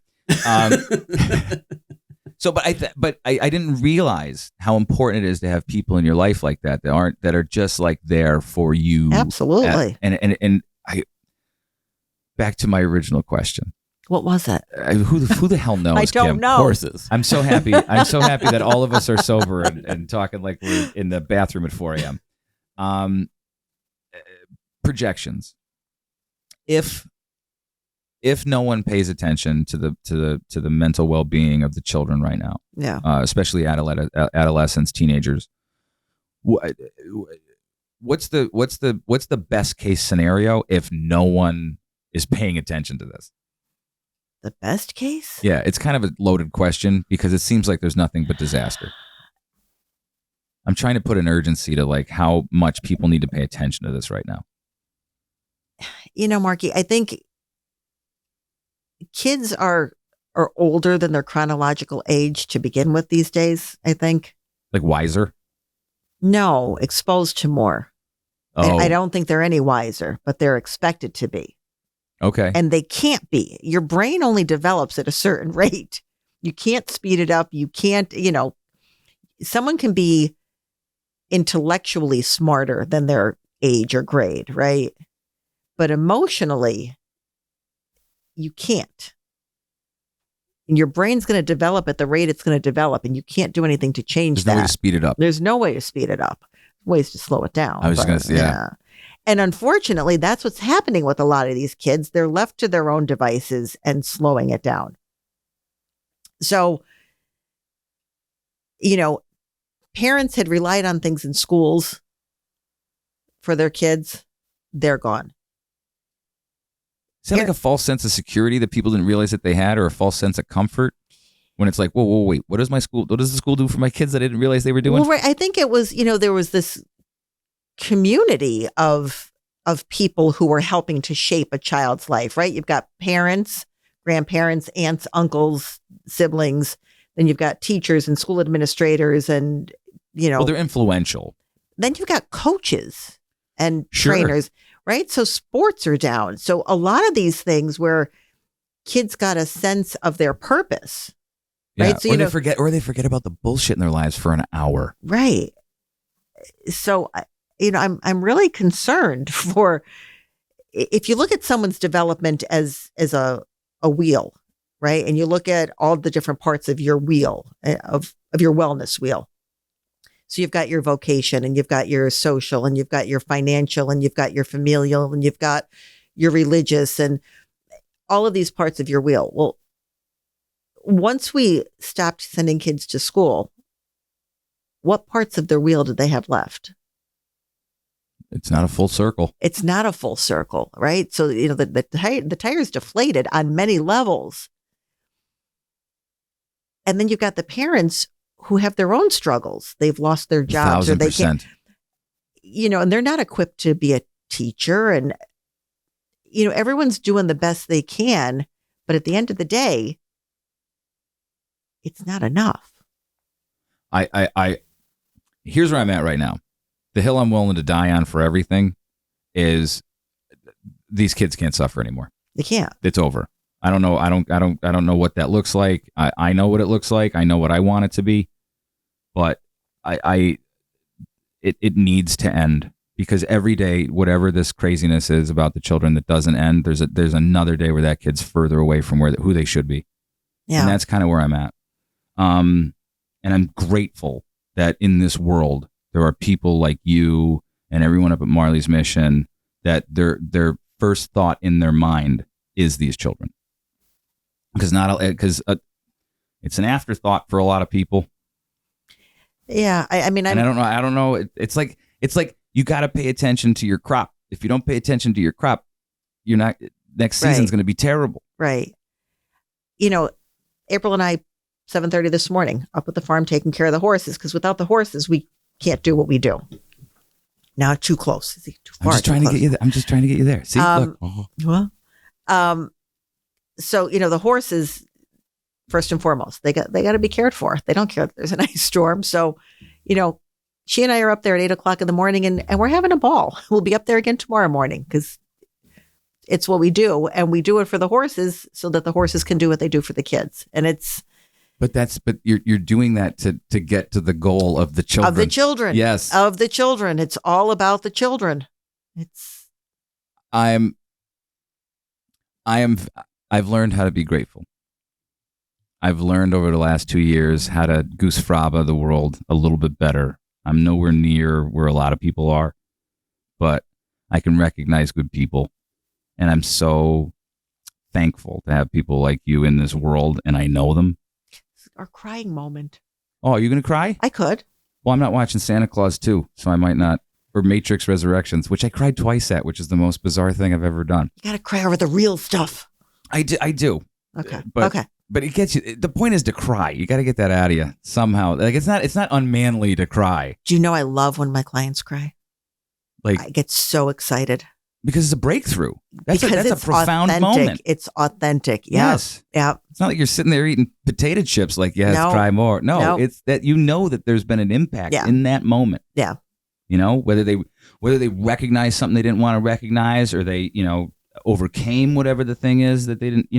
So, but I didn't realize how important it is to have people in your life like that that are just like there for you. Absolutely. And back to my original question. What was it? Who the hell knows? I don't Kim? know. Horses. I'm so happy. I'm so happy that all of us are sober and talking like we're in the bathroom at 4 a.m. Projections. If no one pays attention to the mental well-being of the children right now, yeah, especially adolescents, teenagers, what's the best case scenario if no one is paying attention to this? The best case? Yeah, it's kind of a loaded question because it seems like there's nothing but disaster. I'm trying to put an urgency to like how much people need to pay attention to this right now. Marky, I think kids are older than their chronological age to begin with these days, I think. Like wiser? No, exposed to more. Oh. I don't think they're any wiser, but they're expected to be. Okay. And they can't be. Your brain only develops at a certain rate. You can't speed it up. You can't, someone can be intellectually smarter than their age or grade, right? But emotionally, you can't. And your brain's going to develop at the rate it's going to develop, and you can't do anything to change There's no way to speed it up. There's no way to speed it up. Ways to slow it down. I was going to say, yeah. And unfortunately, that's what's happening with a lot of these kids. They're left to their own devices and slowing it down. So, parents had relied on things in schools for their kids. They're gone. Is that like a false sense of security that people didn't realize that they had, or a false sense of comfort? When it's like, whoa, wait, what does the school do for my kids that I didn't realize they were doing? Well, right. I think it was, there was this community of of people who are helping to shape a child's life, right? You've got parents, grandparents, aunts, uncles, siblings. Then you've got teachers and school administrators and, Well, they're influential. Then you've got coaches and trainers, right? So sports are down. So a lot of these things where kids got a sense of their purpose, right? Yeah. So, they forget about the bullshit in their lives for an hour. Right. So, I'm really concerned for, if you look at someone's development as a wheel, right? And you look at all the different parts of your wheel, of your wellness wheel. So you've got your vocation, and you've got your social, and you've got your financial, and you've got your familial, and you've got your religious, and all of these parts of your wheel. Well, once we stopped sending kids to school, what parts of their wheel did they have left? It's not a full circle. It's not a full circle, right? So, the tire's deflated on many levels. And then you've got the parents who have their own struggles. They've lost their jobs, 1,000%. or they can't, and they're not equipped to be a teacher. And, everyone's doing the best they can. But at the end of the day, it's not enough. Here's where I'm at right now. The hill I'm willing to die on for everything is these kids can't suffer anymore. They can't. It's over. I don't know. I don't know what that looks like. I know what it looks like. I know what I want it to be, but it needs to end, because every day, whatever this craziness is about the children that doesn't end, there's another day where that kid's further away from who they should be. Yeah. And that's kind of where I'm at. And I'm grateful that in this world, there are people like you and everyone up at Marley's Mission that their first thought in their mind is these children. Because it's an afterthought for a lot of people. Yeah, I mean, I don't know. It's like you got to pay attention to your crop. If you don't pay attention to your crop, you're not. Next season's going to be terrible. Right. April and I, 7:30 this morning, up at the farm taking care of the horses, because without the horses, we can't do what we do. Now, too close. Too far. I'm just trying to get you there. I'm just trying to get you there. See, look. Well, so the horses, first and foremost, they got to be cared for. They don't care if there's an ice storm. So, she and I are up there at 8:00 in the morning, and we're having a ball. We'll be up there again tomorrow morning, because it's what we do, and we do it for the horses so that the horses can do what they do for the kids. And it's. But you're doing that to get to the goal of the children. Of the children. Yes. Of the children. It's all about the children. I've learned how to be grateful. I've learned over the last 2 years how to goose fraba the world a little bit better. I'm nowhere near where a lot of people are, but I can recognize good people. And I'm so thankful to have people like you in this world, and I know them. Our crying moment. Oh, are you going to cry? I could. Well, I'm not watching Santa Claus 2, so I might not. Or Matrix Resurrections, which I cried twice at, which is the most bizarre thing I've ever done. You got to cry over the real stuff. I do. Okay. But it gets you. The point is to cry. You got to get that out of you somehow. Like it's not unmanly to cry. Do you know I love when my clients cry? Like I get so excited. Because it's a breakthrough. That's a profound authentic. moment. It's authentic. Yeah. Yes. Yeah. It's not like you're sitting there eating potato chips like, yes, No. cry more. No, No. It's that that there's been an impact in that moment. Yeah. Whether they recognize something they didn't want to recognize, or they, overcame whatever the thing is that they didn't,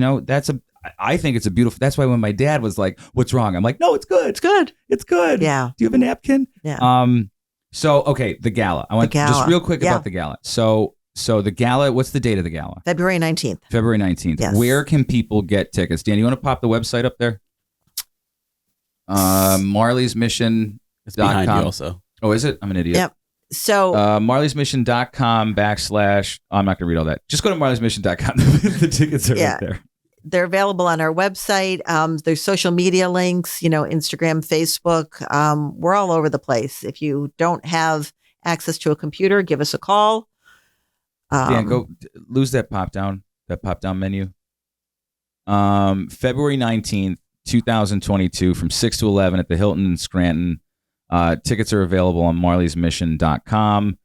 I think it's a beautiful, that's why when my dad was like, what's wrong? I'm like, no, it's good. It's good. It's good. Yeah. Do you have a napkin? Yeah. So, okay, the gala. I want just real quick about the gala. So the gala, what's the date of the gala? February 19th. February 19th. Yes. Where can people get tickets? Dan, you want to pop the website up there? Marleys Mission. It's behind you also. Oh, is it? I'm an idiot. Yep. So marleysmission.com / I'm not going to read all that. Just go to marleysmission.com. The tickets are right there. They're available on our website. There's social media links, Instagram, Facebook. We're all over the place. If you don't have access to a computer, give us a call. Dan, go lose that pop down menu. February 19th, 2022 from 6 to 11 at the Hilton in Scranton. Tickets are available on marleysmission.com.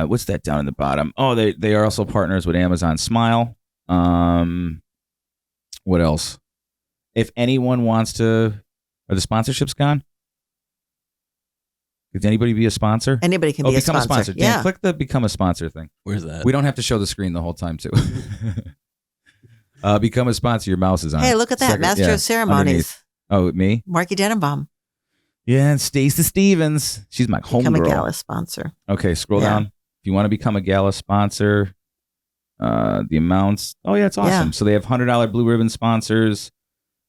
What's that down in the bottom? Oh, they are also partners with Amazon Smile. What else? If anyone wants to, are the sponsorships gone? Could anybody be a sponsor? Anybody can be a sponsor. Dan, Yeah. click the become a sponsor thing. Where's that? We don't have to show the screen the whole time too. Become a sponsor. Your mouse is on. Hey, look at that. Second- Master yeah, of Ceremonies. underneath. Oh, me? Marky Denenbaum. Yeah, and Stacey Stevens. She's my Become a homegirl. gala sponsor. Okay, scroll Yeah. down. If you want to become a gala sponsor, the amounts. Oh yeah, it's awesome. Yeah. So they have $100 blue ribbon sponsors.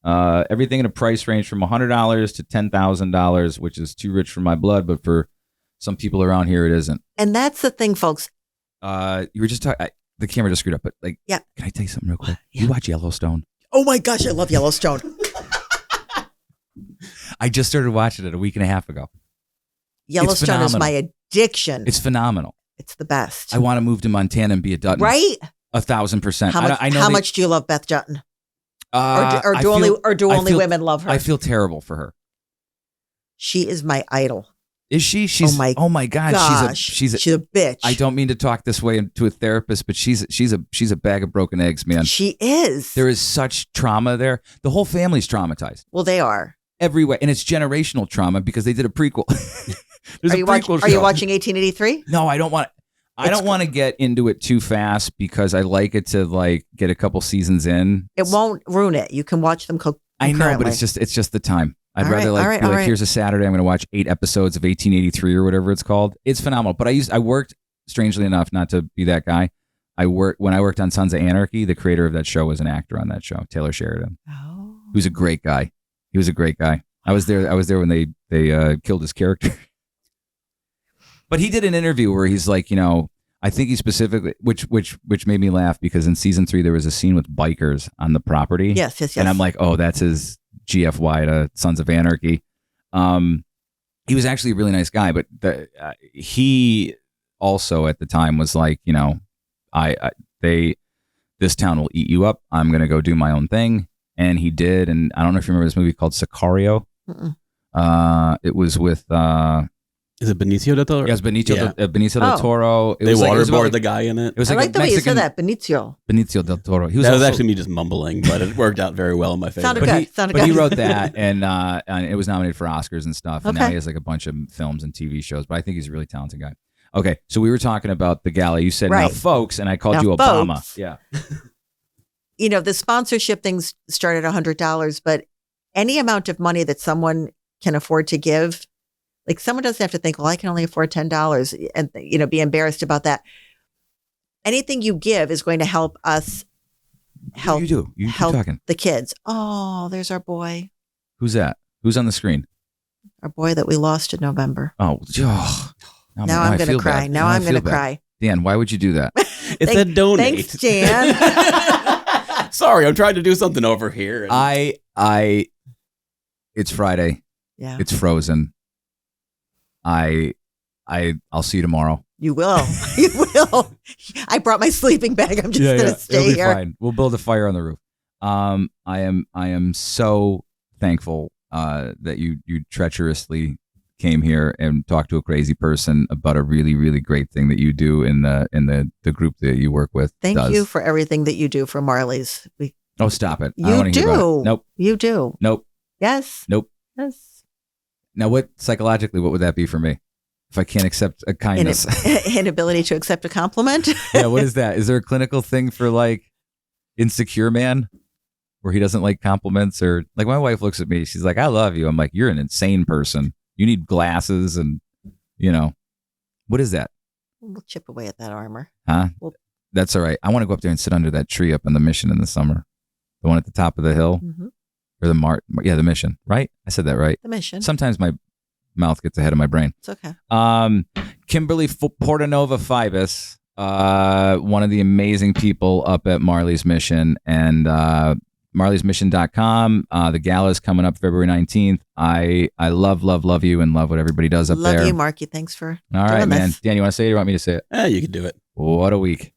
Everything in a price range from $100 to $10,000, which is too rich for my blood, but for some people around here, it isn't. And that's the thing, folks. You were just talking. The camera just screwed up, but like, Yeah. Can I tell you something real quick? Yeah. You watch Yellowstone? Oh my gosh, I love Yellowstone. I just started watching it a week and a half ago. Yellowstone is phenomenal. my addiction. It's phenomenal. It's the best. I want to move to Montana and be a Dutton. Right? 1,000%. How much, I know how much do you love Beth Dutton? Or I do only feel- I feel- women love her? I feel terrible for her. She is my idol. Is she? She's. Oh my God. Gosh, She's a. she's a bitch. I don't mean to talk this way to a therapist, but she's a bag of broken eggs, man. She is. There is such trauma there. The whole family's traumatized Well, they are. every way, and it's generational trauma because they did a prequel. There's Are a you, prequel are you show. watching 1883? No, I don't want. I don't want to get into it too fast because I like it to like get a couple seasons in. It won't ruin it. You can watch them I know, but concurrently. it's just the time. I'd All rather right, be all right. here's a Saturday. I'm going to watch 8 episodes of 1883 or whatever it's called. It's phenomenal. But I worked, strangely enough, not to be that guy. When I worked on Sons of Anarchy. The creator of that show was an actor on that show, Taylor Sheridan, Oh. who's a great guy. He was a great guy. I was there when they killed his character. But he did an interview where he's like, I think he specifically, which made me laugh because in season 3 there was a scene with bikers on the property. Yes. And I'm like, oh, that's his GFY to Sons of Anarchy. He was actually a really nice guy, but he also at the time was like, this town will eat you up. I'm gonna go do my own thing, and he did. And I don't know if you remember this movie called Sicario. Mm-mm. It was with Is it Benicio del Toro? yes, Benicio Yeah. Benicio del Oh. Toro. It They was like- it was waterboard about- the guy in it. It was I like like a the way you Mexican said that, Benicio. Benicio del Toro. He was That was also- actually me just mumbling, but it worked out very well in my favor. Sounded But good. he, Sounded but he good. wrote that, and it was nominated for Oscars and stuff. And now Okay. he has like a bunch of films and TV shows. But I think he's a really talented guy. Okay, so we were talking about the gala. You said now, Right. folks, and I called Now, you Obama. folks. Yeah, The sponsorship things start at $100, but any amount of money that someone can afford to give, like someone doesn't have to think, well, I can only afford $10 and, be embarrassed about that. Anything you give is going to help us help you do. You keep help talking. the kids. Oh, there's our boy. Who's that? Who's on the screen? Our boy that we lost in November. Oh, Now I'm going to cry. Now I'm going to cry. Dan, why would you do that? It said donate. Thanks, Dan. Sorry, I'm trying to do something over here. and- It's Friday. Yeah, It's frozen. I'll see you tomorrow. you will. You will. I brought my sleeping bag. I'm just going to It'll stay be here. fine. We'll build a fire on the roof. I am so thankful that you treacherously came here and talked to a crazy person about a really, really great thing that you do in the group that you work with. Thank does. you for everything that you do for Marley's. Oh, stop it. I don't You wanna hear about do. it. Nope. You do. Nope. Yes. Nope. Yes. Now, what psychologically, what would that be for me if I can't accept a kindness? Inability to accept a compliment. Yeah, what is that? Is there a clinical thing for like insecure man where he doesn't like compliments? Or like my wife looks at me, she's like, I love you. I'm like, you're an insane person. You need glasses and, what is that? We'll chip away at that armor. Huh? Well- That's all right. I want to go up there and sit under that tree up on the Mission in the summer. The one at the top of the hill Mm-hmm. or the Mission, right? I said that right. The mission. Sometimes my mouth gets ahead of my brain. It's okay. Kimberly Portanova-Feibus, one of the amazing people up at Marley's Mission, and marleysmission.com. The gala is coming up February 19th. I love you and love what everybody does up Love there. you, Marky. Thanks for All right, doing man. this. Dan, you want to say it or you want me to say it? You can do it. What a week.